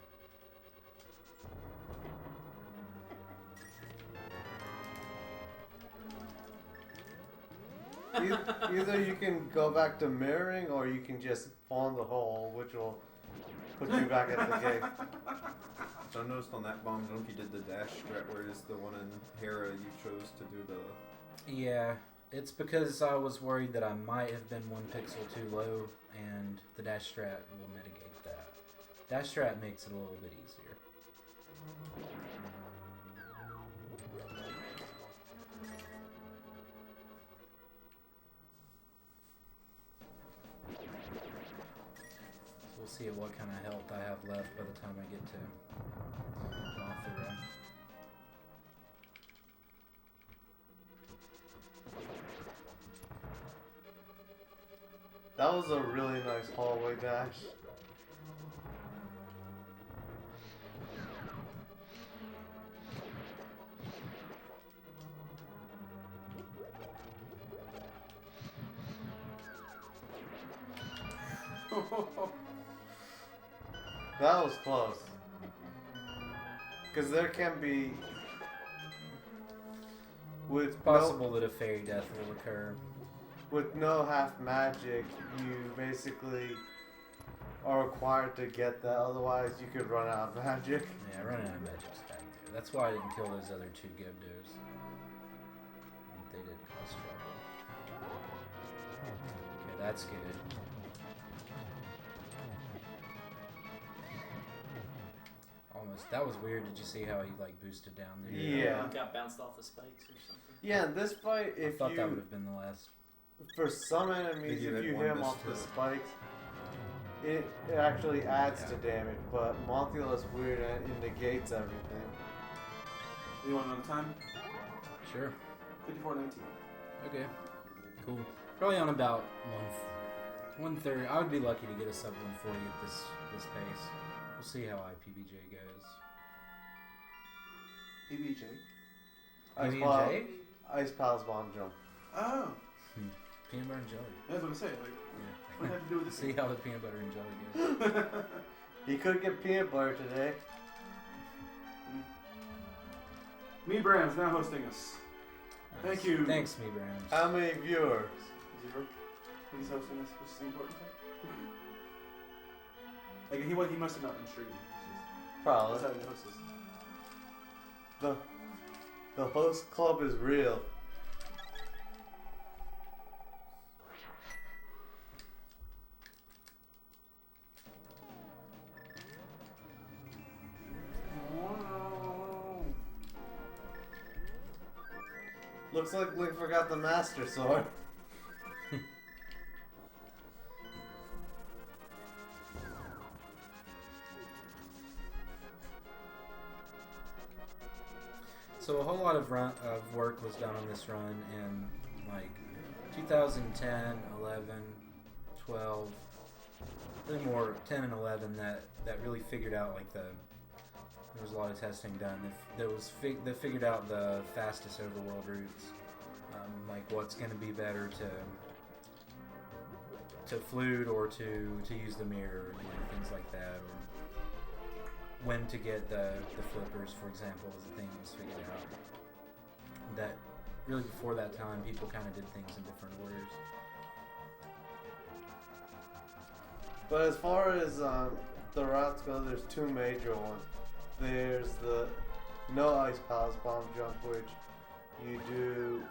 Either you can go back to mirroring or you can just fall in the hole, which will put you back at the gate. So I noticed on that bomb jump you did the dash strat, whereas the one in Hera you chose to do the... Yeah, it's because I was worried that I might have been 1 pixel too low, and the dash strat will mitigate that. Dash strat makes it a little bit easier. So we'll see what kind of health I have left by the time I get to Mothra. That was a really nice hallway dash. That was close. Because there can be With It's possible that a fairy death will occur. With no half magic, you basically are required to get that. Otherwise, you could run out of magic. Yeah, running out of magic's back there. That's why I didn't kill those other two Gibdos. They did cause trouble. Okay, that's good. Almost. That was weird. Did you see how he like boosted down there? Yeah. Got bounced off the spikes or something. Yeah, in this fight, I if thought that would you have been the last. for some enemies, Think you if had you one hit them miss off the to- spikes, it actually adds to damage. But Mothula's weird and it negates everything. You want another time? Sure. 54:19. Okay. Cool. Probably on about 1:30. I would be lucky to get a sub 140 at this pace. We'll see how IPBJ goes. PBJ. PB&J? Ice Pals bomb jump. Oh. Peanut butter and jelly. That's what I say. Like, Yeah. what does that have to do with this? See how the peanut butter and jelly goes. He could get peanut butter today. Me Brams now hosting us. Thank you. Thanks, me Brams. How many viewers? 0. He's hosting us, which is the important part. Like he must have not been streaming. Probably. That's how he hosts us. The host club is real. Looks like Link forgot the Master Sword. So a whole lot of work was done on this run in like 2010, 11, 12, really more 10 and 11 that really figured out like there was a lot of testing done. They figured out the fastest overworld routes, like what's going to be better to flute or to use the mirror, things like that, or when to get the flippers, for example, was a thing that was figured out. That really before that time, people kind of did things in different orders. But as far as the routes go, there's two major ones. There's the no Ice Palace bomb jump, which you do,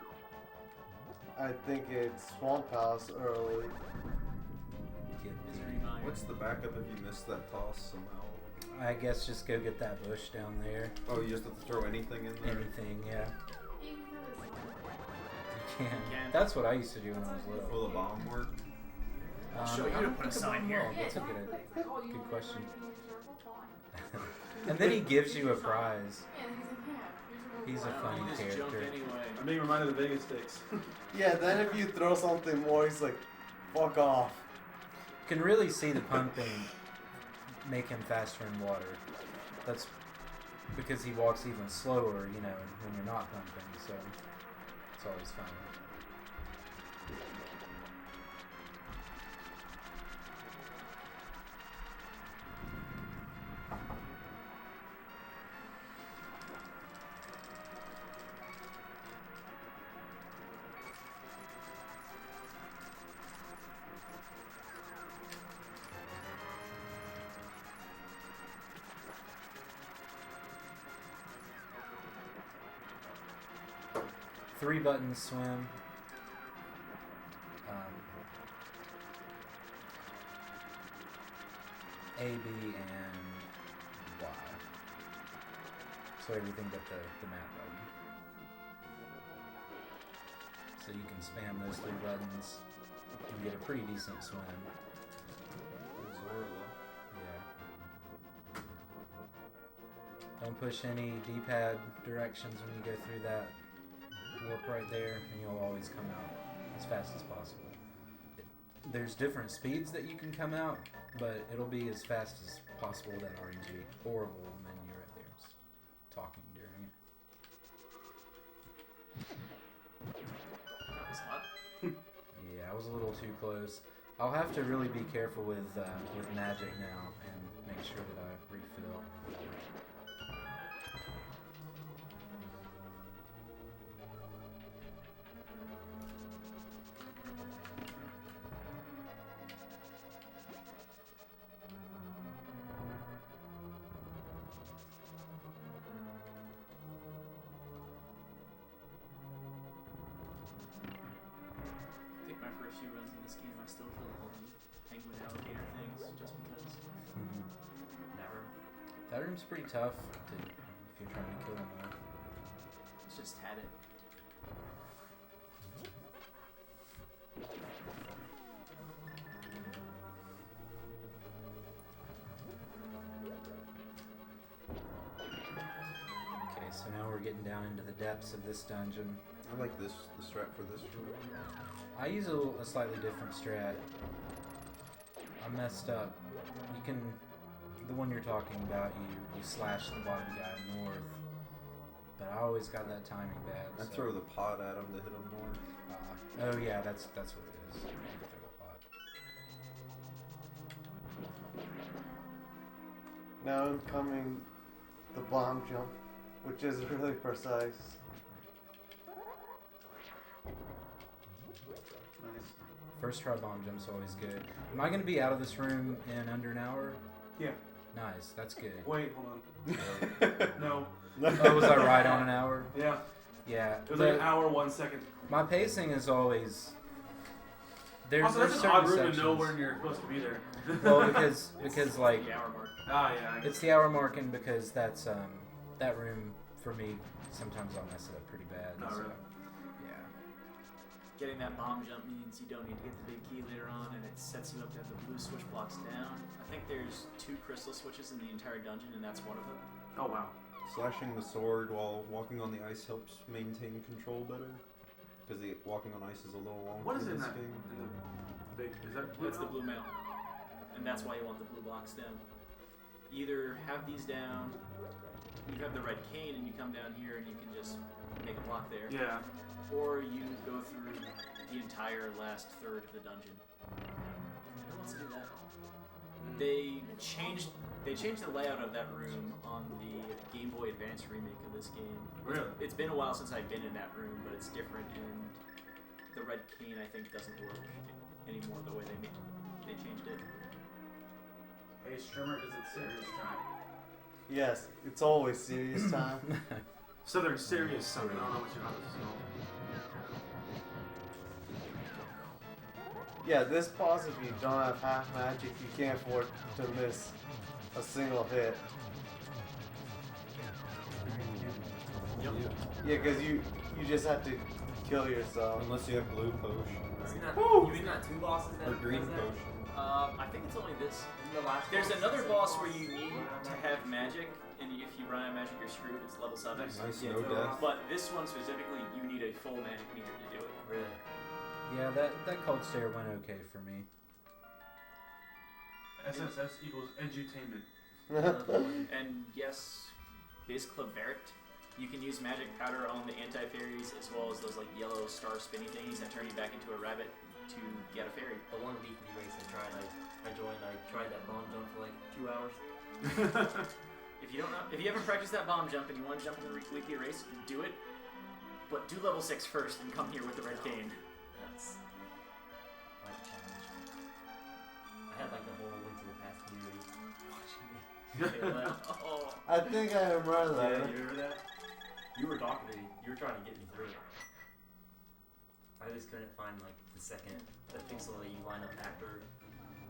I think it's Swamp Palace early. What's the backup if you miss that toss somehow? I guess just go get that bush down there. Oh, you just have to throw anything in there? Anything, yeah. You can do this. You can. can. That's what I used to do when I was little. Will the bomb work? show you I to don't put a think sign bomb here. will. That's a good, Exactly. Oh, you good want question. to use your circle? Fine. And then he gives you a prize. Yeah, and he's like, yeah. He's a Why don't funny you just jump character. anyway? I'm being reminded of Vegas stakes. Yeah, then if you throw something more, he's like, fuck off. You can really see the pumping make him faster in water. That's because he walks even slower, when you're not pumping, so it's always fun. Three buttons swim. A, B, and Y. So everything but the map button. So you can spam those three buttons and get a pretty decent swim. Yeah. Don't push any D-pad directions when you go through that warp right there, and you'll always come out as fast as possible. There's different speeds that you can come out, but it'll be as fast as possible with that RNG. Horrible menu right there. It's talking during it. That was hot. Yeah, I was a little too close. I'll have to really be careful with magic now and make sure that I refill. still kill all the penguin alligator things just because. Never. That room's pretty tough if you're trying to kill them though. It's just had it. Okay, so now we're getting down into the depths of this dungeon. I like the strat for this room. I use a slightly different strat. I messed up. You can, the one you're talking about, you slash the bottom guy north. But I always got that timing bad. I so. throw the pot at him to hit him more. Oh yeah, that's what it is. You need to throw the pot. Now incoming the bomb jump, which is really precise. Nice. First try bomb jump's always good. Am I going to be out of this room in under an hour? Yeah. Nice, that's good. Wait, hold on. No. Oh, was I right on an hour? Yeah. Yeah. It was like an hour, 1 second. My pacing is always. Also, there's that's an certain odd room sections. to know when you're supposed to be there. Well, because like The hour mark. Ah, yeah. it's the hour mark, and because that's that room for me sometimes I'll mess it up pretty bad. Not so, really. Yeah. Getting that bomb jump means you don't need to get the big key later on, and it sets you up to have the blue switch blocks down. I think there's 2 crystal switches in the entire dungeon, and that's one of them. Oh, wow. Slashing the sword while walking on the ice helps maintain control better. Because the walking on ice is a little long What is in in this that? game. In the big, is that blue? That's the blue mail, and that's why you want the blue blocks down. Either have these down, you have the red cane, and you come down here, and you can just make a block there. Yeah. Or you go through the entire last third of the dungeon. Who wants to do that? They changed the layout of that room on the Game Boy Advance remake of this game. Really? It's been a while since I've been in that room, but it's different, and the red cane I think doesn't work anymore the way they changed it. Hey, Strimmer, is it serious time? Yes, it's always serious time. Southern serious summon. I don't know what you know. Yeah, this boss, if you don't have half magic, you can't afford to miss a single hit. Yep. Yeah, because you just have to kill yourself. Unless you have blue potion, Isn't right? that, you mean not 2 bosses that Or green does that? potion. I think it's only this. Isn't the last There's boss another the boss same where you need to have magic, and if you run out of magic, you're screwed. It's level 7. Nice. Nice, Yeah, no throw death. off. But this one specifically, you need a full magic meter to do it. Really? Yeah, that cold stare went okay for me. SSS equals edutainment. And yes, biz clavert. You can use magic powder on the anti-fairies as well as those like yellow star spinny thingies that turn you back into a rabbit to get a fairy. The one weekly race I tried, I tried that bomb jump for like 2 hours. If you don't know, if you haven't practiced that bomb jump and you want to jump in the weekly race, do it. But do level 6 first and come here with the red cane. That's like a challenge. I had like the whole Link to the Past community watching me. Oh. I think I remember that. Yeah, you remember that? You were talking to me. You were trying to get me through it. I just couldn't find like the pixel that you line up after.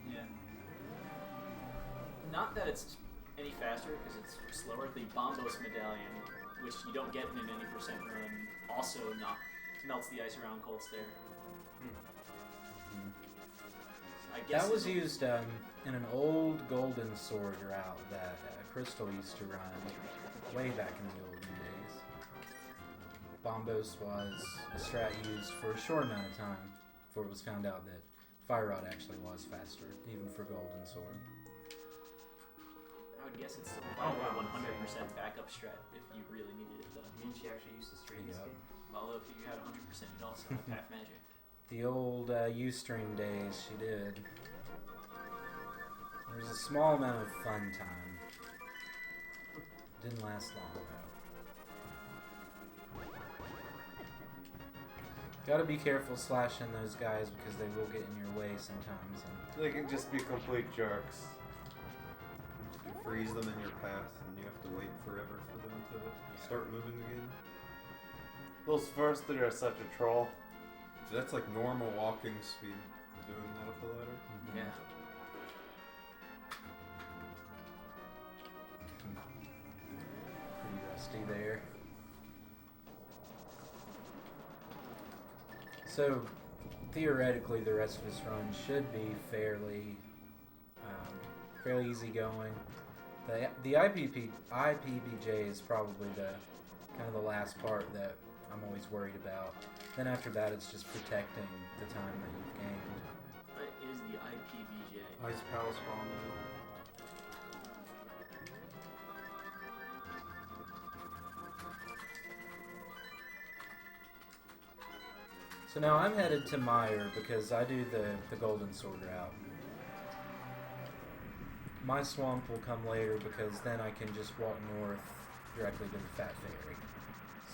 Yeah. Not that it's any faster because it's slower. The Bombos medallion, which you don't get in an any percent run, also melts the ice around Cold Stare. I guess That was used in an old golden sword route that Crystal used to run way back in the olden days. Bombos was a strat used for a short amount of time before it was found out that Fire Rod actually was faster, even for golden sword. I would guess it's still Oh, a wow. 100% backup strat if you really needed it though. You mean she actually used to stream this Yep. game? Although if you had 100%, you'd also have half magic. The old Ustream days, she did. There was a small amount of fun time. Didn't last long though. Gotta be careful slashing those guys because they will get in your way sometimes. And They can just be complete jerks. You freeze them in your path, and you have to wait forever for them to start moving again. Those first 3 are such a troll. So that's like normal walking speed. doing that up the ladder. Yeah. Pretty rusty there. So, theoretically, the rest of this run should be fairly easygoing. The IPBJ is probably the kind of the last part that I'm always worried about. Then after that, it's just protecting the time that you've gained. What is the IPBJ? Ice Palace Bomb. So now I'm headed to Meyer because I do the Golden Sword route. My swamp will come later because then I can just walk north directly to the Fat Fairy.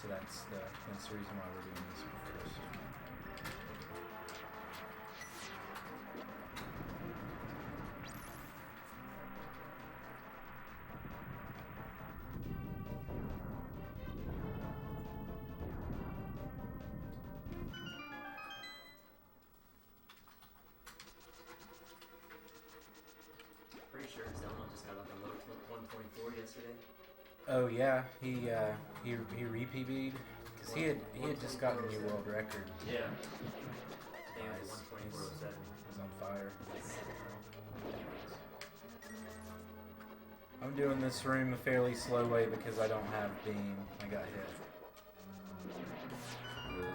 So that's the reason why we're doing this one first. Pretty sure Zelma just got like a low 124 yesterday. Oh yeah, he re-PB'd because he had just gotten a new world record. Yeah. Damn, Nice. 124.07. He's on fire. I'm doing this room a fairly slow way because I don't have beam. I got hit.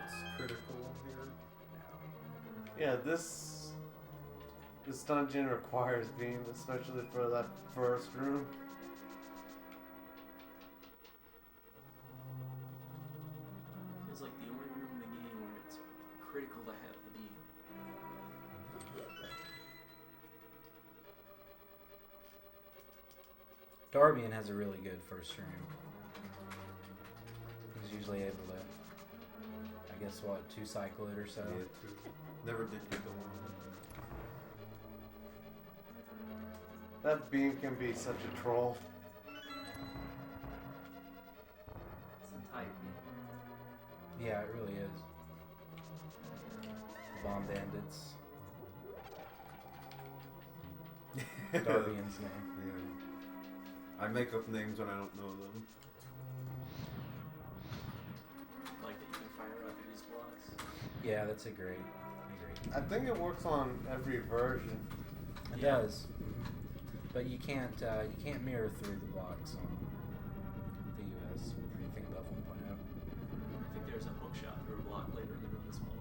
It's critical here. Yeah, this dungeon requires beam, especially for that first room. Feels like the only room in the game where it's critical to have the beam. Darbian has a really good first room. He's usually able to, I guess, what, 2-cycle it or so. Yeah, two. Never did get the one. That beam can be such a troll. It's a tight beam. Yeah, it really is. Bomb bandits. Darbian's name. Yeah. I make up names when I don't know them. Like that you can fire up these blocks. Yeah, that's a great. I think it works on every version. It does. But you can't mirror through the blocks on the US or anything above 1.0. I think there's a hook shot through a block later in the run as well.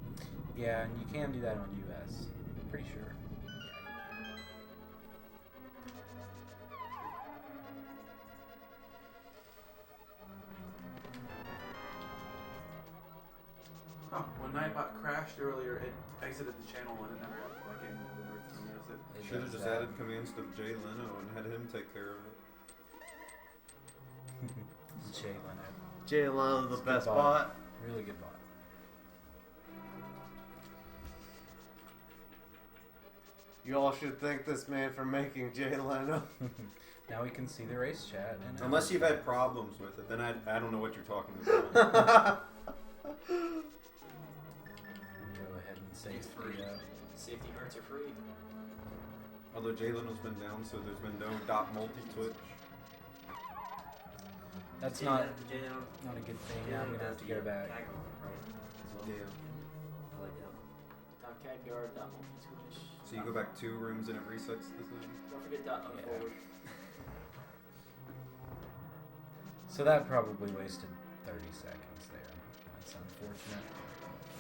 Yeah, and you can do that on US. Pretty sure. Huh, when Nightbot crashed earlier, it exited the channel and it never got back in. It never told me it. It Should have does just that. added commands to Jay Leno and had him take care of it. Jay Leno. Jay Leno, the It's a best good bot. Really good bot. You all should thank this man for making Jay Leno. Now we can see the race chat. And Unless you've had problems with it, then I don't know what you're talking about. Go ahead and save It's free. the. Safety hearts are free. Although Jay Leno's been down, so there's been no dot multi-twitch. That's Yeah, not the J-Lo- not a good thing. J-Lo Now I'm gonna have does to go the back. tag on, right, as well. Yeah. I like that one. Dot CAD guard, dot multi-switch. So you go back 2 rooms and it resets the thing. Don't forget dot Yeah. forward. So that probably wasted 30 seconds there. That's unfortunate.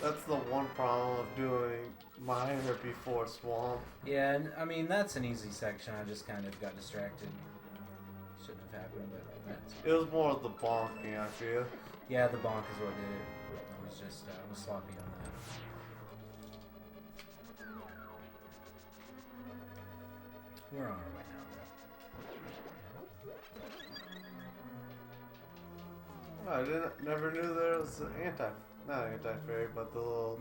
That's the one problem of doing Miner before Swamp. Yeah, and I mean that's an easy section. I just kind of got distracted. Shouldn't have happened, but that's It was more of the bonking, I feel. yeah. The bonk is what did it. I was just I was sloppy on that. We're on our way now, though. Never knew there was an not anti-fairy, but the little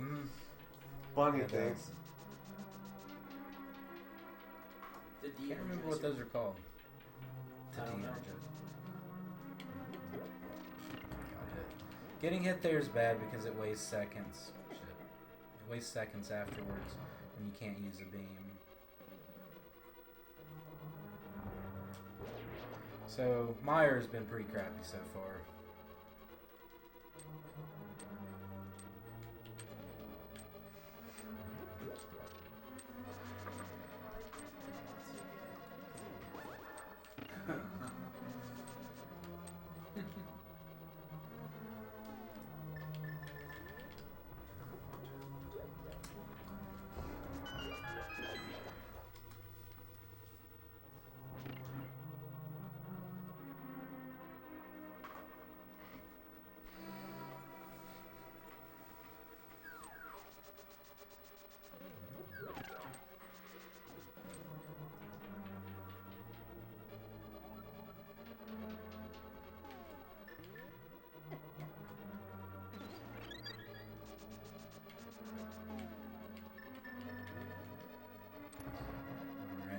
bunny Yeah, things. The I can't remember what those are called. I don't know. Got hit. Getting hit there is bad because it wastes seconds. Shit. It wastes seconds afterwards. and you can't use a beam. So Meyer's been pretty crappy so far.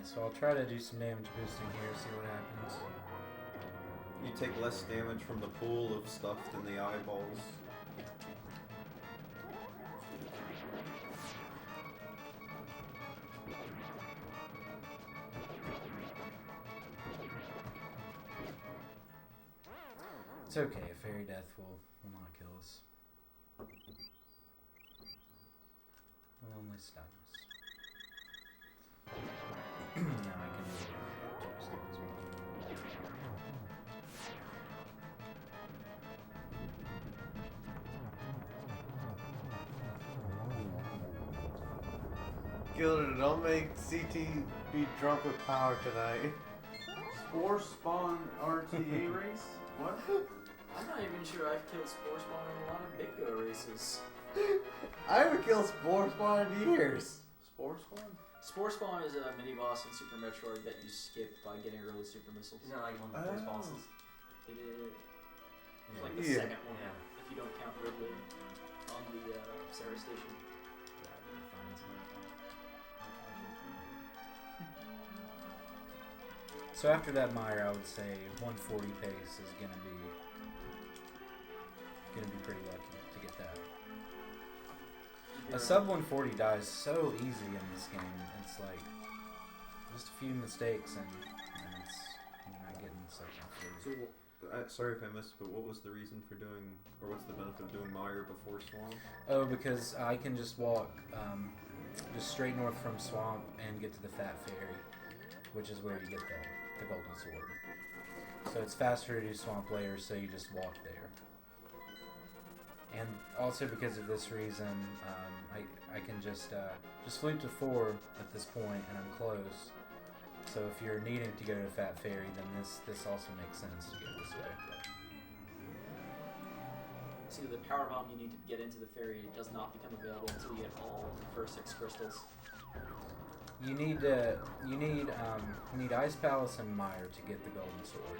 So I'll try to do some damage boosting here, see what happens. You take less damage from the pool of stuff than the eyeballs. It's okay, a fairy death will not kill us. Will only stun us. Now I can do boosting as well. Gilder, don't make CT be drunk with power tonight. Spore spawn RTA race? What? I'm not even sure I've killed Spore Spawn in a lot of Big Go races. I haven't killed Spore Spawn in years. Spore spawn? Spore Spawn is a mini boss in Super Metroid that you skip by getting early super missiles. Isn't that like one of the first Oh. bosses? It is Yeah. like the Yeah. second one, Yeah. if you don't count Ridley on the Sarah station. Yeah, I'm gonna find some. So after that Meyer, I would say 140 pace is gonna be pretty lucky to get that. A sub 140 dies so easy in this game. It's like just a few mistakes and you're not getting such a So, sorry if I missed, but what was the reason for doing, or what's the benefit of doing Meyer before Swamp? Oh, because I can just walk just straight north from Swamp and get to the Fat Fairy, which is where you get the Golden Sword. So it's faster to do Swamp later, so you just walk there. And also because of this reason, I can just flip to 4 at this point, and I'm close. So if you're needing to go to Fat Fairy, then this also makes sense to go this way. See, the power bomb you need to get into the fairy does not become available until you get all the first 6 crystals. You need Ice Palace and Mire to get the Golden Sword.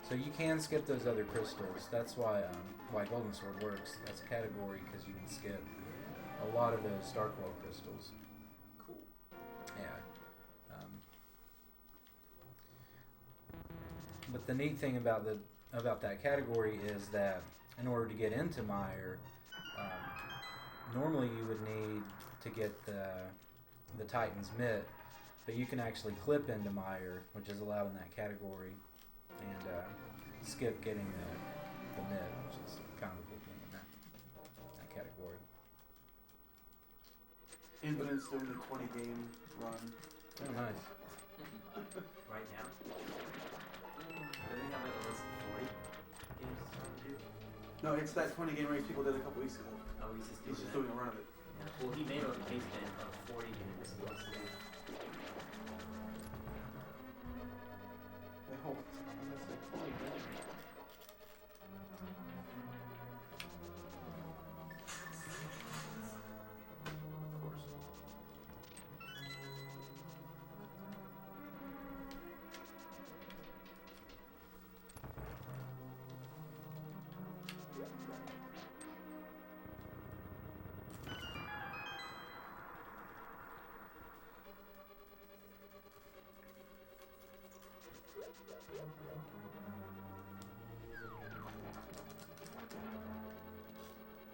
So you can skip those other crystals. That's why Golden Sword works as a category, because you can skip a lot of those Darkworld crystals. Cool. Yeah. But the neat thing about that category is that in order to get into Mire, normally you would need to get the Titan's Mitt, but you can actually clip into Mire, which is allowed in that category, and skip getting the Mitt, which is kind of a cool thing in that category. Infinite's doing the 20 game run. Oh, nice. Right now? Doesn't he have like a list of 40 games he's trying to do? No, it's that 20 game race people did a couple weeks ago. Oh, he's just He's doing just that. doing a run of it. Yeah. Well, he made a case ban of 40 games he wants to do. Hey, hold on. I'm gonna say 20 games. Of course.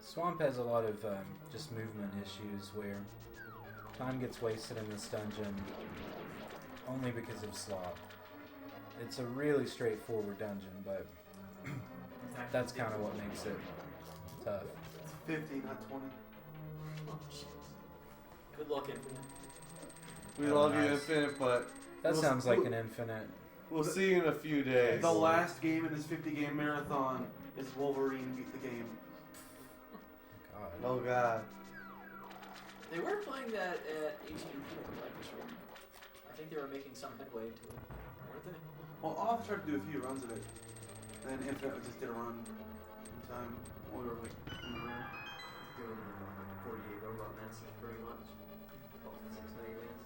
Swamp has a lot of just movement issues where Time gets wasted in this dungeon only because of slop. It's a really straightforward dungeon, but that's kind of what makes it tough. It's 50, not 20. Oh, shit. Good luck, Infinite. We Oh, love you, nice. Infinite, but That we'll- sounds like an infinite. we'll see you in a few days. The last game in this 50-game marathon is Wolverine beat the game. God. Oh god. They were playing that at ALttP practice room. I think they were making some headway into it, weren't they? Well, I'll tried to do a few runs of it. And then Infinite just did a run one time while we were like in the room. Doing 48 robot masters pretty much. All 6 megabits.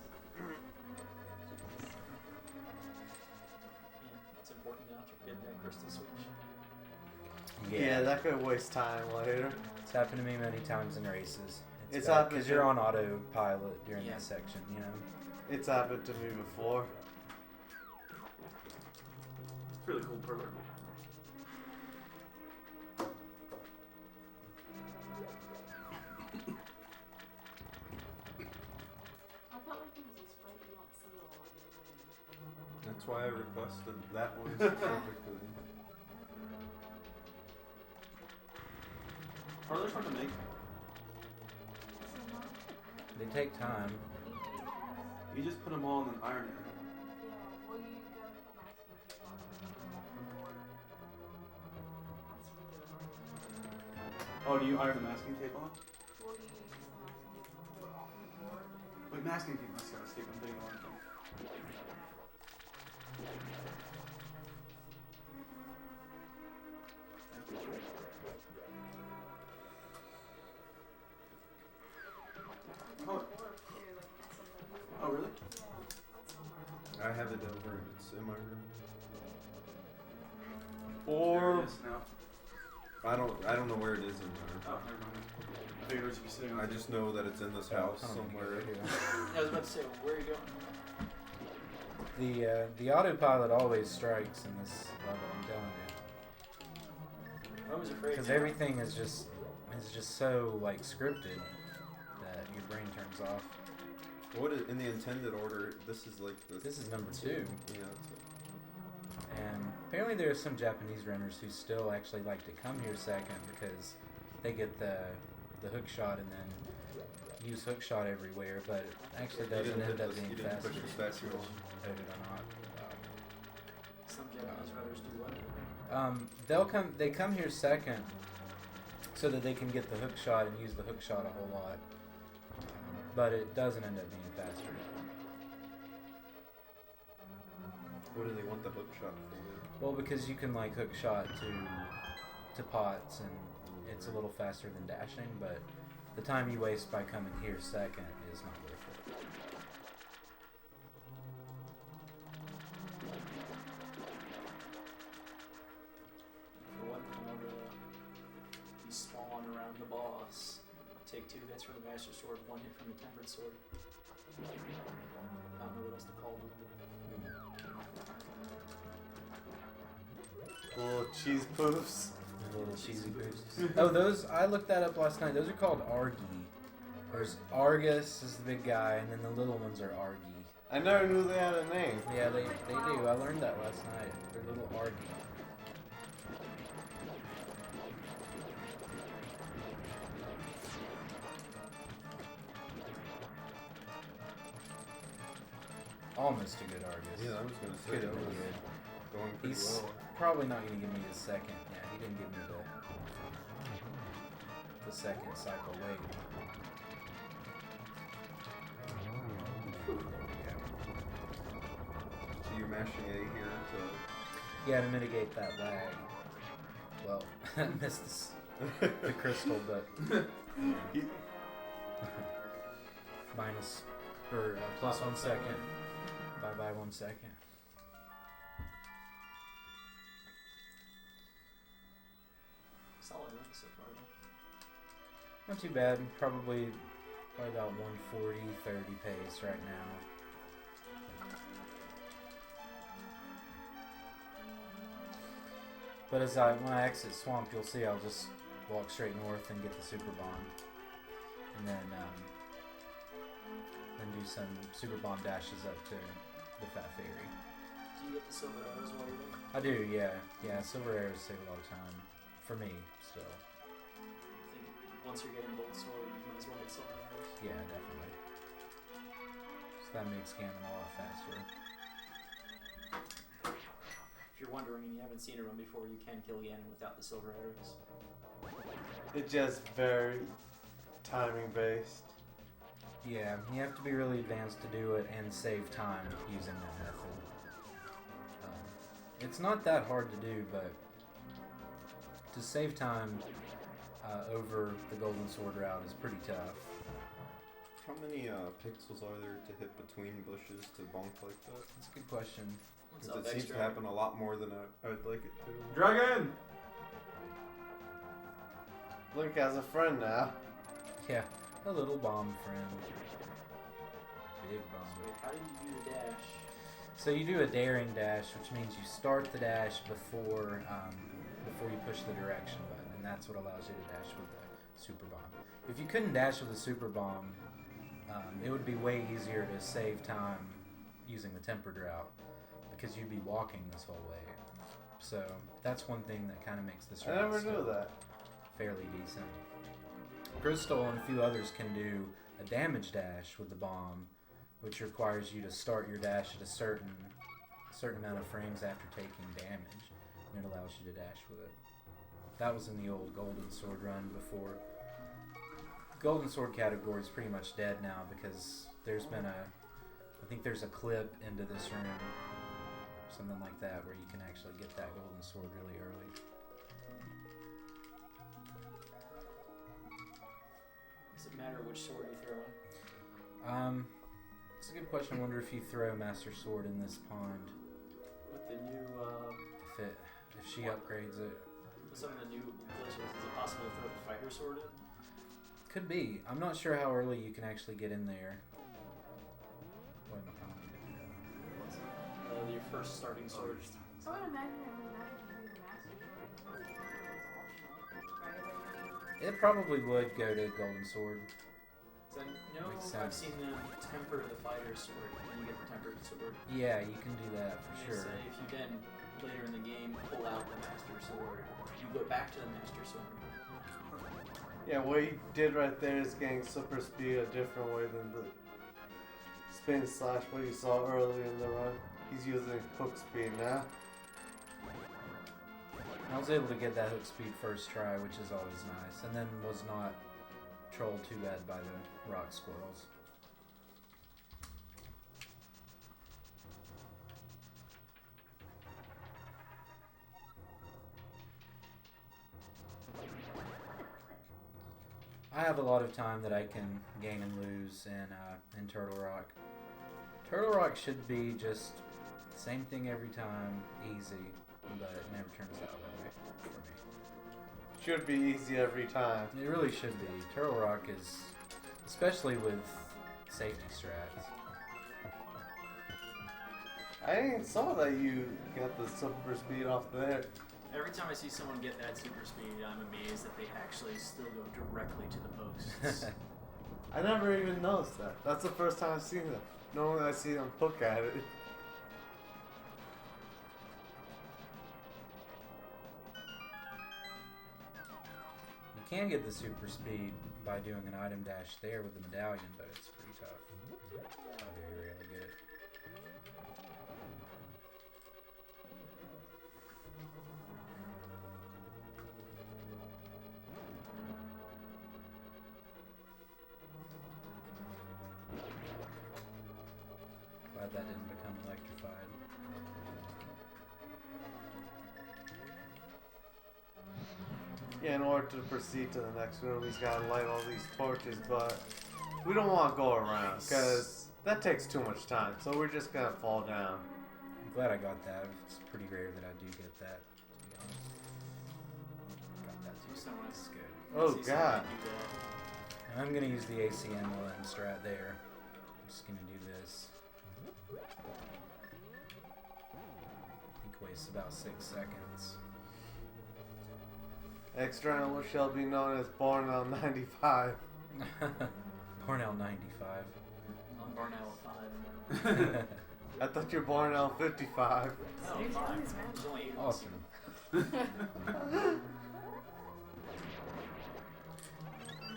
Yeah, it's important not to forget that crystal switch. Yeah, that could waste time later. It's happened to me many times in races. It's bad happened because to- you're on autopilot during Yeah. that section, you know. It's happened to me before. It's really cool program. I felt like it was a sprite you don't see a lot in the game. That's why I requested that one specifically. Are they trying to make? So not They take time. You just put them all in an iron it. yeah, well you gotta put masking tape on before. That's really hard. Oh, do you iron the masking tape on? Well you use the masking tape to pull it off the board. Wait, masking tape. Let's gotta skip and think on it. Oh. Oh, really? I have it over. It's in my room. There Or it is now. I don't know where it is in there. Oh, never mind. I figured it was be sitting on I the just know that it's in this house I don't know somewhere. what to do. I was about to say, where are you going? The autopilot always strikes in this level. I'm telling you, I was afraid. because everything is just so like scripted that your brain turns off. What is, in the intended order? This is like the. This is number 2. Yeah. And apparently there are some Japanese runners who still actually like to come here second because they get the hook shot and then use hook shot everywhere, but it actually doesn't end up being faster. Push the statue on. Loaded or not. Some Japanese runners do what? They come here second so that they can get the hook shot and use the hook shot a whole lot. But it doesn't end up being faster. What do they want the hook shot for? Well, because you can like hook shot to pots and it's a little faster than dashing, but the time you waste by coming here second is not worth it. For what now? You spawn around the boss. Take 2 hits from the Master Sword, 1 hit from the Tempered Sword. I don't know what else to call them. little cheese poofs. Little cheesy boosts. Oh, those, I looked that up last night. Those are called Argy. There's Argus is the big guy, and then the little ones are Argy. I never knew they had a name. Yeah, they do. I learned that last night. They're little Argy. Almost a good Argus. Yeah, I was gonna say Could that have been was good. going pretty He's well. probably not going to give me the second. Yeah, he didn't give me the second cycle wait. So you're mashing A here to. Yeah, to mitigate that lag. Well, I missed the crystal, but minus or plus 1 second. Bye 1 second. Solid run so far, though. Not too bad. Probably about 140, 30 pace right now. But when I exit Swamp, you'll see I'll just walk straight north and get the Super Bomb. And then then do some super bomb dashes up to the Fat Fairy. Do you get the silver arrows while you're there? I do, yeah. Yeah, silver arrows save a lot of time. For me, still. I think once you're getting gold sword, you might as well get silver arrows. Yeah, definitely. So that makes Ganon a lot faster. If you're wondering and you haven't seen a run before, you can kill Ganon without the silver arrows. It's just very timing based. Yeah, you have to be really advanced to do it and save time using that method. It's not that hard to do, but to save time over the Golden Sword route is pretty tough. How many pixels are there to hit between bushes to bonk like that? That's a good question. What's Because up, it seems to Extra? happen a lot more than I'd like it to. Dragon! Link has a friend now. Yeah, a little bomb friend. Big bomb. Wait, how do you do the dash? So you do a daring dash, which means you start the dash before you push the direction button, and that's what allows you to dash with the super bomb. If you couldn't dash with a super bomb, it would be way easier to save time using the tempered route because you'd be walking this whole way. So that's one thing that kind of makes this I route never still knew that. fairly decent. Crystal and a few others can do a damage dash with the bomb, which requires you to start your dash at a certain amount of frames after taking damage, and it allows you to dash with it. That was in the old Golden Sword run before. The Golden Sword category is pretty much dead now because there's been I think there's a clip into this room, something like that, where you can actually get that Golden Sword really early. Does it matter which sword you throw in? It's a good question. I wonder if you throw Master Sword in this pond, With the new, if she upgrades it. with some of the new glitches, is it possible to throw the fighter sword in? Could be. I'm not sure how early you can actually get in there. Wait, I don't need to do that. Your first starting sword. So I would imagine it would matter to do the Master Sword. It's optional, right? It probably would go to Golden Sword. So no, Makes I've sense. seen them temper the fighter sword, and you get the tempered sword. Yeah, you can do that for And they sure. say if you then, later in the game, pull out the Master Sword, you go back to the Master Sword. Yeah, what he did right there is getting super speed a different way than the spin slash what you saw earlier in the run. He's using hook speed now. I was able to get that hook speed first try, which is always nice, and then was not trolled too bad by the rock squirrels. I have a lot of time that I can gain and lose in Turtle Rock. Turtle Rock should be just same thing every time, easy, but it never turns out that way for me. Should be easy every time. It really should be. Turtle Rock is, especially with safety strats. I ain't saw that you got the super speed off there. Every time I see someone get that super speed, I'm amazed that they actually still go directly to the posts. I never even noticed that. That's the first time I've seen that. Normally I see them hook at it. You can get the super speed by doing an item dash there with the medallion, but it's pretty tough. I very rarely get it. Glad that didn't become electrified. Yeah, in order to proceed to the next room, he's got to light all these torches, but we don't want to go around because that takes too much time. So we're just going to fall down. I'm glad I got that. It's pretty rare that I do get that, to be honest. Got that too, so that's good. Oh, See God. somebody do that. And I'm gonna use the ACM and strat there. I'm just gonna do this. I think it wastes about 6 seconds. Extra animal shall be known as Born on 95. Bornell 95. On born now at 5. I thought you were born out 55. No, Snooze 5. always, man. There's only 8 of us. Awesome.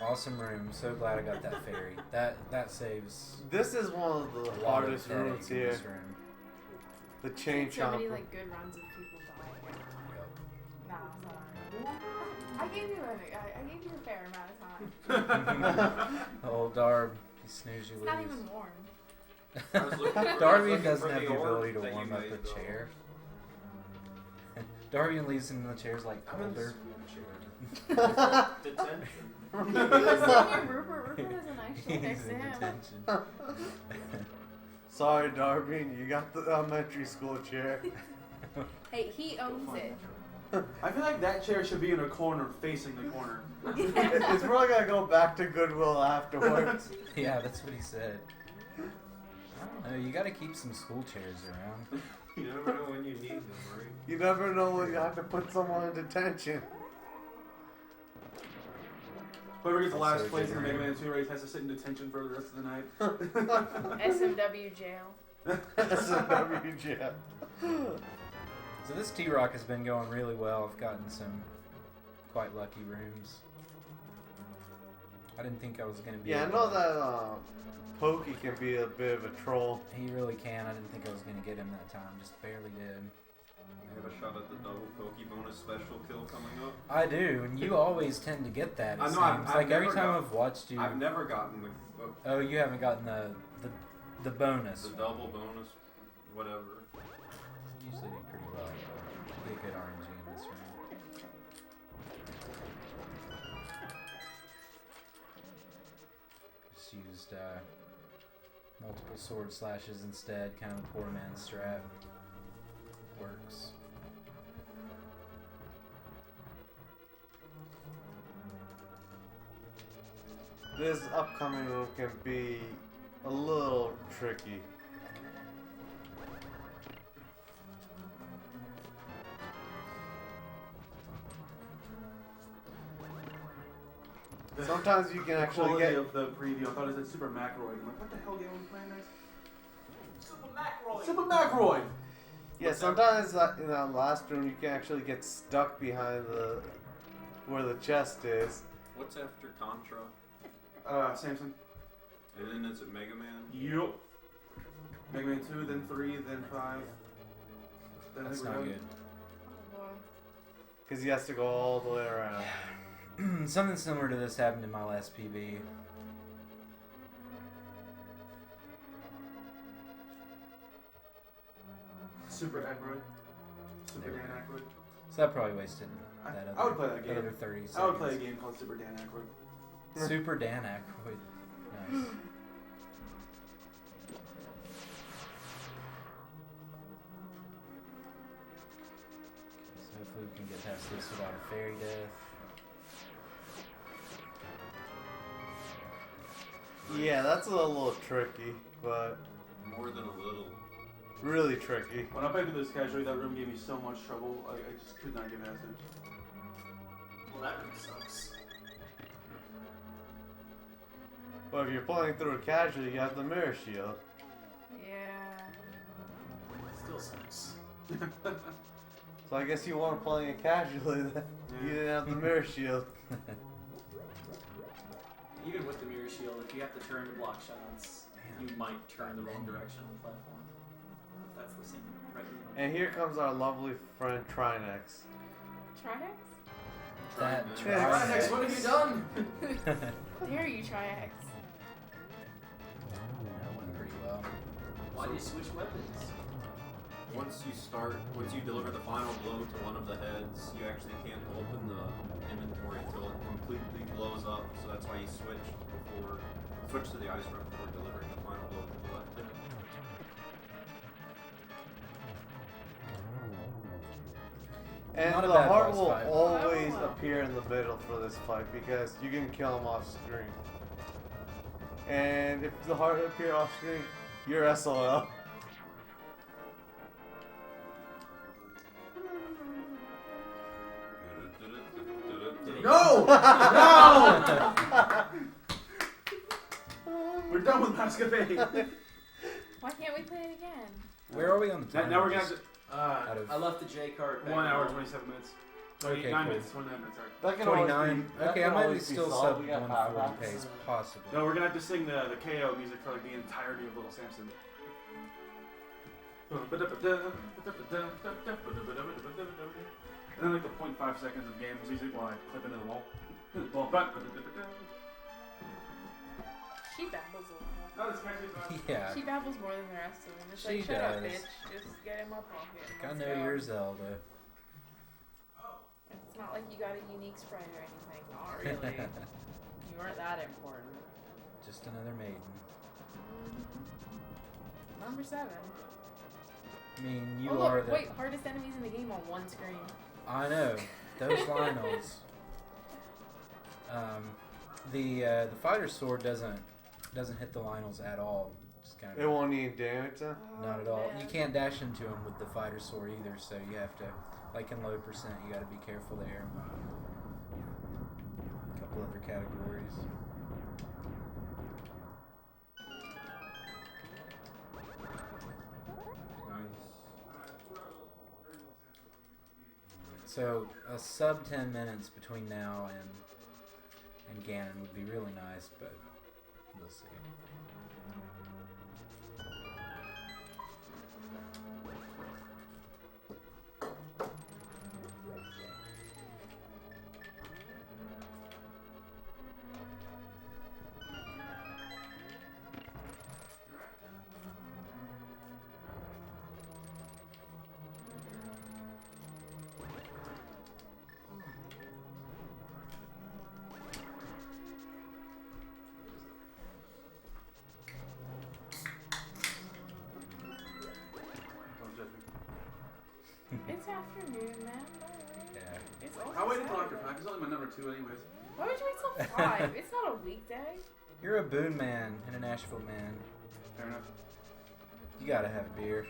Awesome room. So glad I got that fairy. That saves This is one of the a lot of hardest headache rooms in here. this room. The chain So many chomper. like good runs of people dying. Nah, sorry. I gave you a fair amount of time. Old Darb, you snooze, you It's not lose. even warm. I was looking for- Darby looking doesn't for have the orb ability to that you warm up made, a though. chair. Darby leaves in the chairs like I'm in the colder. school chair. Detention. Rupert has a nice chair He's next to in him. detention. Sorry, Darby, you got the elementary school chair. Hey, he owns it. I feel like that chair should be in a corner facing the corner. It's probably gonna go back to Goodwill afterwards. Yeah, that's what he said. I don't know, you gotta keep some school chairs around. You never know when you need them, right? You never know when you have to put someone in detention. Whoever gets the last Also place in the Mega generator. Man 2 race has to sit in detention for the rest of the night. SMW jail. SMW jail. So this T-Rock has been going really well. I've gotten some quite lucky rooms. I didn't think I was gonna be Yeah, I able know to- that Pokey can be a bit of a troll. He really can. I didn't think I was gonna get him that time. Just barely did. I have a shot at the double Pokey bonus special kill coming up. I do, and you always tend to get that. It I know, seems. I've like every never time got- I've watched you. I've never gotten the Oh, you haven't gotten the bonus. the double bonus, whatever. Usually do pretty well. Get good RNG in this room. Just used multiple sword slashes instead, kind of a poor man's strat. Works. This upcoming room can be a little tricky. Sometimes you can The actually quality get. of the preview. I thought it said Super Macroid. I'm like, what the hell game are we playing next? Super Macroid. Super Macroid! Yeah, sometimes in that last room you can actually get stuck behind where the chest is. What's after Contra? Samson. And then is it Mega Man? Yup. Mega Man 2, then 3, then 5. Then I That's think we're not done. good. Oh boy. Because he has to go all the way around. Something similar to this happened in my last PB. Super Aykroyd. Super Dan Aykroyd. So that probably wasted I- that I would play that that game. other 30 seconds. I would play a game called Super Dan Aykroyd. Super Dan Aykroyd. Nice. So hopefully we can get past this without a fairy death. Yeah, that's a little tricky, but More than a little. really tricky. When I played through this casually, that room gave me so much trouble. I just could not get past it. Well, that room sucks. But if you're playing through it casually, you have the mirror shield. Yeah. Still sucks. So I guess you weren't playing it casually then. You didn't have the mirror shield. Even with the mirror shield, if you have to turn to block shots, you might turn the wrong direction on the platform. If that's the same right here. And here comes our lovely friend Trinex. Triax? That Yeah. Trinex, what have you done? Dare you, Triax? That went pretty well. Why do you switch weapons? Once you deliver the final blow to one of the heads, you actually can't open the inventory until it completely blows up. So that's why you switch to the ice run before delivering the final blow to the left head. And Not a the bad heart boss will fight. always Oh. appear in the middle for this fight because you can kill him off screen. And if the heart appear off screen, you're SOL. No! No! We're We're done with Masquerade. Why can't we play it again? Where are we on the time? Now we're gonna have to. Out of I left the J card. 1 hour 27 minutes. 29 Okay, cool. minutes. 29 minutes. Sorry. That can always 29. that Okay, I can might be always still solved. sub We got 140 power pace, backs. possibly. No, we're gonna have to sing the KO music for like the entirety of Little Samson. And then like the 0.5 seconds of game music while I clip into the wall. She babbles a lot. Not as catchy as that. Yeah. She babbles more than the rest of them. It's She like, shut up, does. bitch. Just get in my pocket. I Let's know go. you're Zelda. It's not like you got a unique sprite or anything. Not really. You weren't that important. Just another maiden. Number 7. I mean, you oh, are look, the. wait, hardest enemies in the game on one screen. I know. Those Lionels. The fighter sword doesn't hit the Lionels at all. Just kind It of won't need damage then? not at all. man. You can't dash into them with the fighter sword either, so you have to, like in low percent, you got to be careful there. A couple other categories. So a sub 10 minutes between now and Ganon would be really nice, but we'll see. Don't judge me. It's afternoon, man. Don't worry. Yeah. It's also I'll wait until after Saturday. 5. It's only my number 2 anyways. Why would you wait till 5? It's not a weekday. You're a Boone man and an Asheville man. Fair enough. You gotta have beer.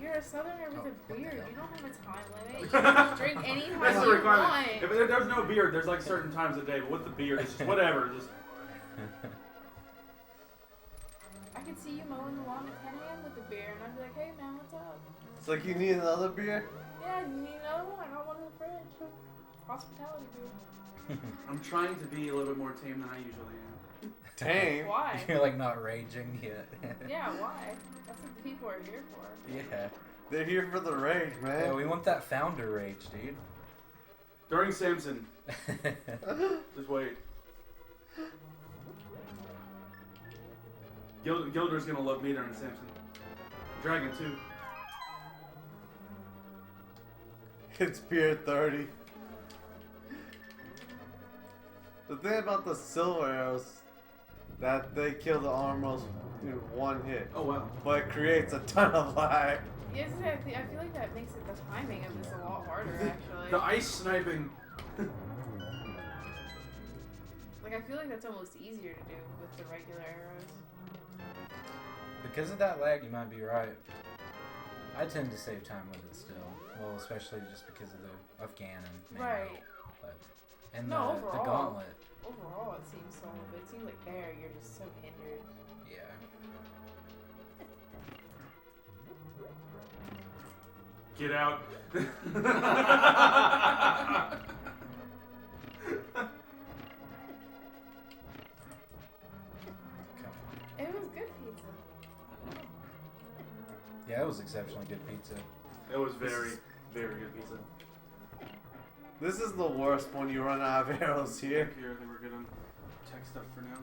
You're a southerner with Oh, a what the beard. hell? You don't have a time limit. You can just drink any That's time the you requirement. want. If there's no beer, there's like certain times a day, but with the beer, it's just whatever. Just I could see you mowing the lawn at 10 a.m. with a beer, and I'd be like, hey man, what's up? It's like you need another beer? Yeah, you need another one? I got one in the fridge. Hospitality beer. I'm trying to be a little bit more tame than I usually am. Tame. Why? You're like not raging yet. Yeah, why? That's what the people are here for. Yeah. They're here for the rage, Yeah, man. we want that founder rage, dude. During Samson, just wait. Gilder's gonna love me during Samson. Dragon too. It's beer 30. The thing about the silver arrows, that they kill the armors in one hit. Oh wow. But it creates a ton of lag. Yes, I feel like that makes it the timing of this a lot harder, actually. The ice sniping. Like, I feel like that's almost easier to do with the regular arrows. Because of that lag, you might be right. I tend to save time with it still. Well, especially just because of the Ganon. mainly. Right. But, and No, the overall. gauntlet. Overall, it seems so, but it seems like there, you're just so hindered. Yeah. Get out. Come on. It was good pizza. Yeah, it was exceptionally good pizza. It was very, very good pizza. This is the worst when you run out of arrows here. Here, I think we're good on tech stuff for now.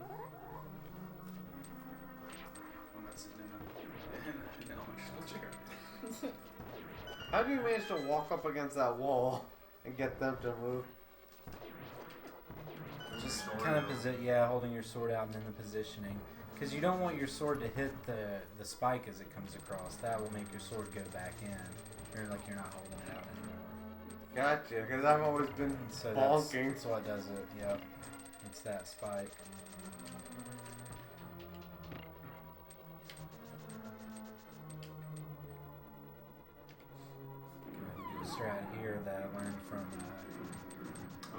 I'm not sitting in an elementary school chair. How do you manage to walk up against that wall and get them to move? Just kind of holding your sword out and then the positioning. Because you don't want your sword to hit the spike as it comes across. That will make your sword go back in. Or like you're not holding it out anymore. Gotcha, because I've always been So bonking. that's what does it, yep. It's that spike. Go ahead and do a strat here that I learned from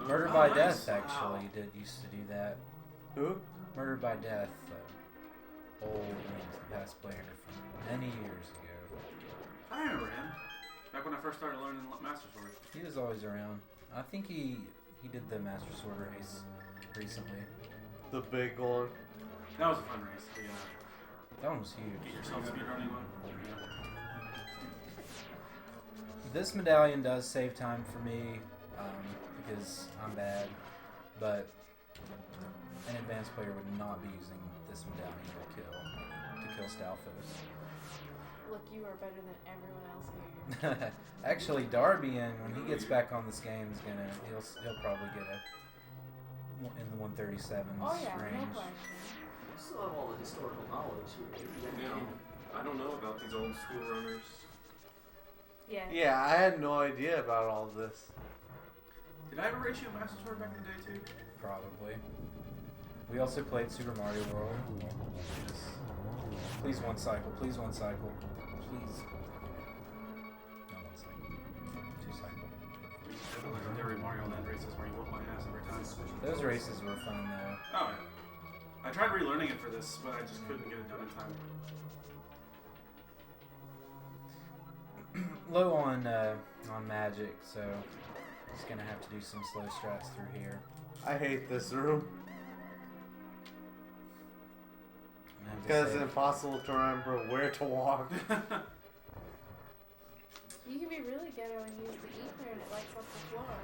Murder by nice. Death Wow. actually used to do that. Who? Murder by Death. old Link to the Past player from many years ago. I remember him. Back when I first started learning Master Sword. He was always around. I think he did the Master Sword race recently. The big one. That was a fun race. The, That one was get huge. yourself speedrunning one. This medallion does save time for me because I'm bad, but an advanced player would not be using this medallion to kill Stalfos. Look, you are better than everyone else here. Actually, Darbian, when he gets back on this game, he'll probably get in the 137s Oh yeah, no range. question. You still have all the historical knowledge here. Now, I don't know about these old school runners. Yeah. Yeah, I had no idea about all this. Did I ever race you a Master Sword back in the day too? Probably. We also played Super Mario World. Please one cycle. Please one cycle. Please. No one cycle. Two cycle. We used to do the legendary Mario Land races where you whoop my ass every time. Those races were fun though. Oh yeah. I tried relearning it for this, but I just couldn't get it done in time. Low on magic, so just gonna have to do some slow strats through here. I hate this room And I have to because it's say- impossible to remember where to walk. You can be really ghetto and use the ether and it lights up the floor.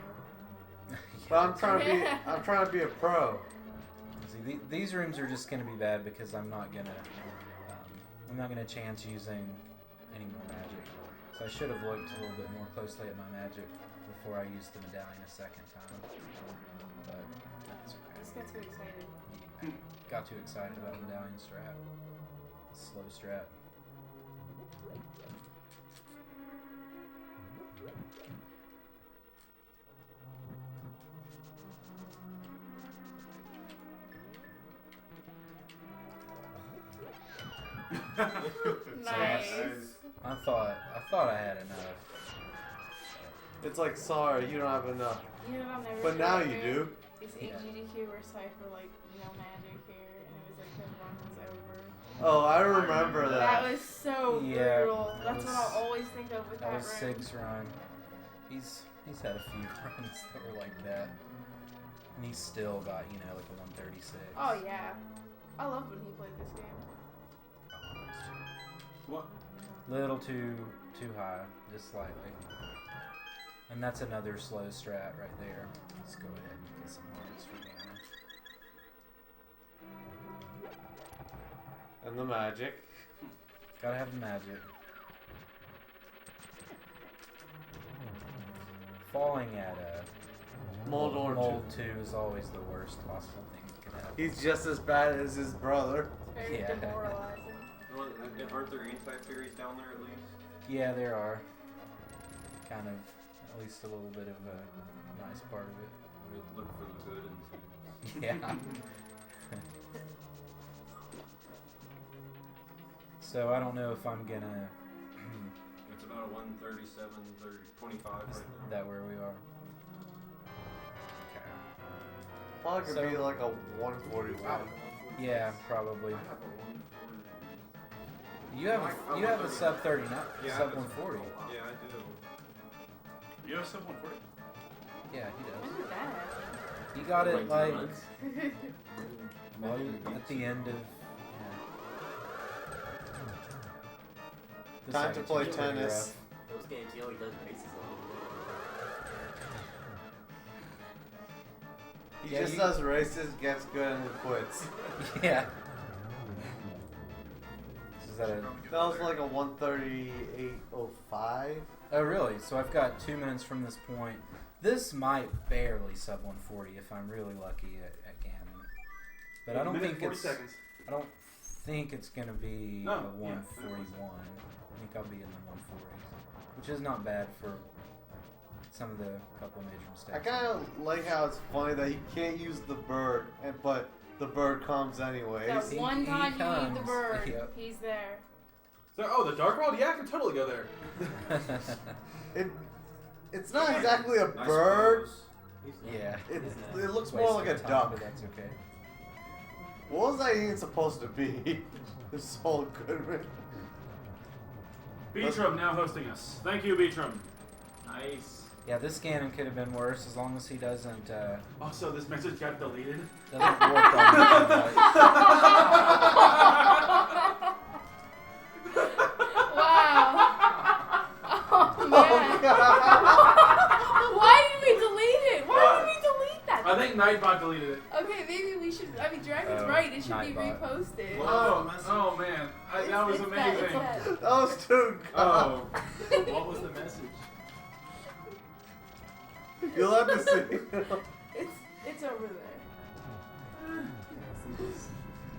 But I'm trying to be a pro. See, these rooms are just gonna be bad because I'm not gonna chance using any more magic. So I should have looked a little bit more closely at my magic before I used the medallion a second time. But that's I okay. just got too excited. Yeah, got too excited about medallion strap. Slow strap. Nice. I thought I had enough. It's like, sorry, you don't have enough. You know, I'll never But now forget you do. This Yeah. AGDQ where Cypher like no magic here and it was like the run was over. Oh, I remember That that. was so Yeah, brutal. that That's was- what I'll always think of with That that was room. Sig's run. He's had a few runs that were like that. And he's still got, like a 136. Oh yeah. I loved when he played this game. What? Little too high, just slightly. And that's another slow strat right there. Let's go ahead and get some hearts for damage. And the magic. Gotta have the magic. Falling at Mold 2 is always the worst possible thing that could happen. He's just as bad as his brother. Very Yeah. demoralizing. Well, aren't there anti-fairies down there at least? Yeah, there are. Kind of, at least a little bit of a nice part of We look for the good and it. Yeah. So I don't know if I'm gonna. it's about a 137, 25 right Is now. that where we are? Okay. Probably could So- be like a 141. Yeah, probably. I have a 140. You have a sub 30, not Yeah, sub I have a- 140. Yeah, I do. You have sub 140? Yeah, he When does. did that happen? He got it like months. at the end of. The Time to second play tutorial tennis. Those games, he only does races He Yeah, just you- does races, gets good, and then quits. rough. Yeah. Is that a, That was like a 138.05. oh really? So I've got 2 minutes from this point. This might barely sub 140 if I'm really lucky at Ganon. But I don't think 40 it's. seconds. I don't think it's gonna be No, a yeah, 141. I think I'll be in the 140s, which is not bad for some of the couple major mistakes. I kind of like how it's funny that you can't use the bird, but the bird comes anyways. That He- one he time you need the comes. bird, Yep. he's there. So, oh, the Dark World? Yeah, I can totally go there. It's not exactly a I bird. suppose. yeah. It looks Waste more like a of time, duck. but that's okay. What was that even supposed to be? This whole Goodman. Beatram now hosting us. Thank you, Beatram. Nice. Yeah, this Ganon could have been worse as long as he doesn't Also, this message got deleted. warp on the Wow. Oh man. Why did we delete it? Why did we delete that? I think Nightbot deleted it. Okay, maybe we should. I mean, Dragon's Oh, right. It should be Nightbot. reposted. Oh man, that was It's amazing. That was too good. Oh, What was the message? You'll have to see. It's over there.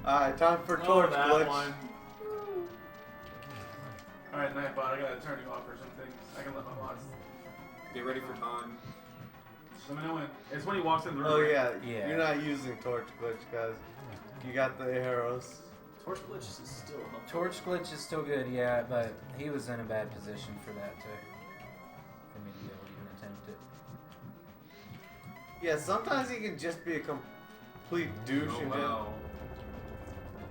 Alright, time for torch that glitch. one. All right, Nightbot, I gotta turn you off for some things. I can let my boss. Get ready for time. Just let me know when. It's when he walks in the room. Oh right? yeah, Yeah. you're not using torch glitch, guys. You got the arrows. Torch glitch is still helpful. Torch glitch is still good, yeah, but he was in a bad position for that for me to be able to even attempt it. Yeah, sometimes he can just be a complete douche Oh and wow.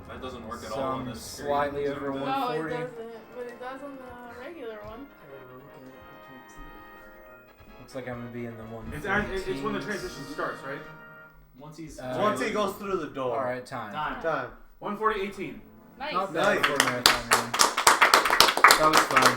That doesn't work at all on Some this screen. slightly over Zoomed in. No, it 140. doesn't. But it does on the regular one. Looks like I'm gonna be in the one. It's when the transition starts, right? Once he's once he goes through the door. Alright, time. Time. 140:18. Nice. Not bad Nice. for a marathon run. That was fun.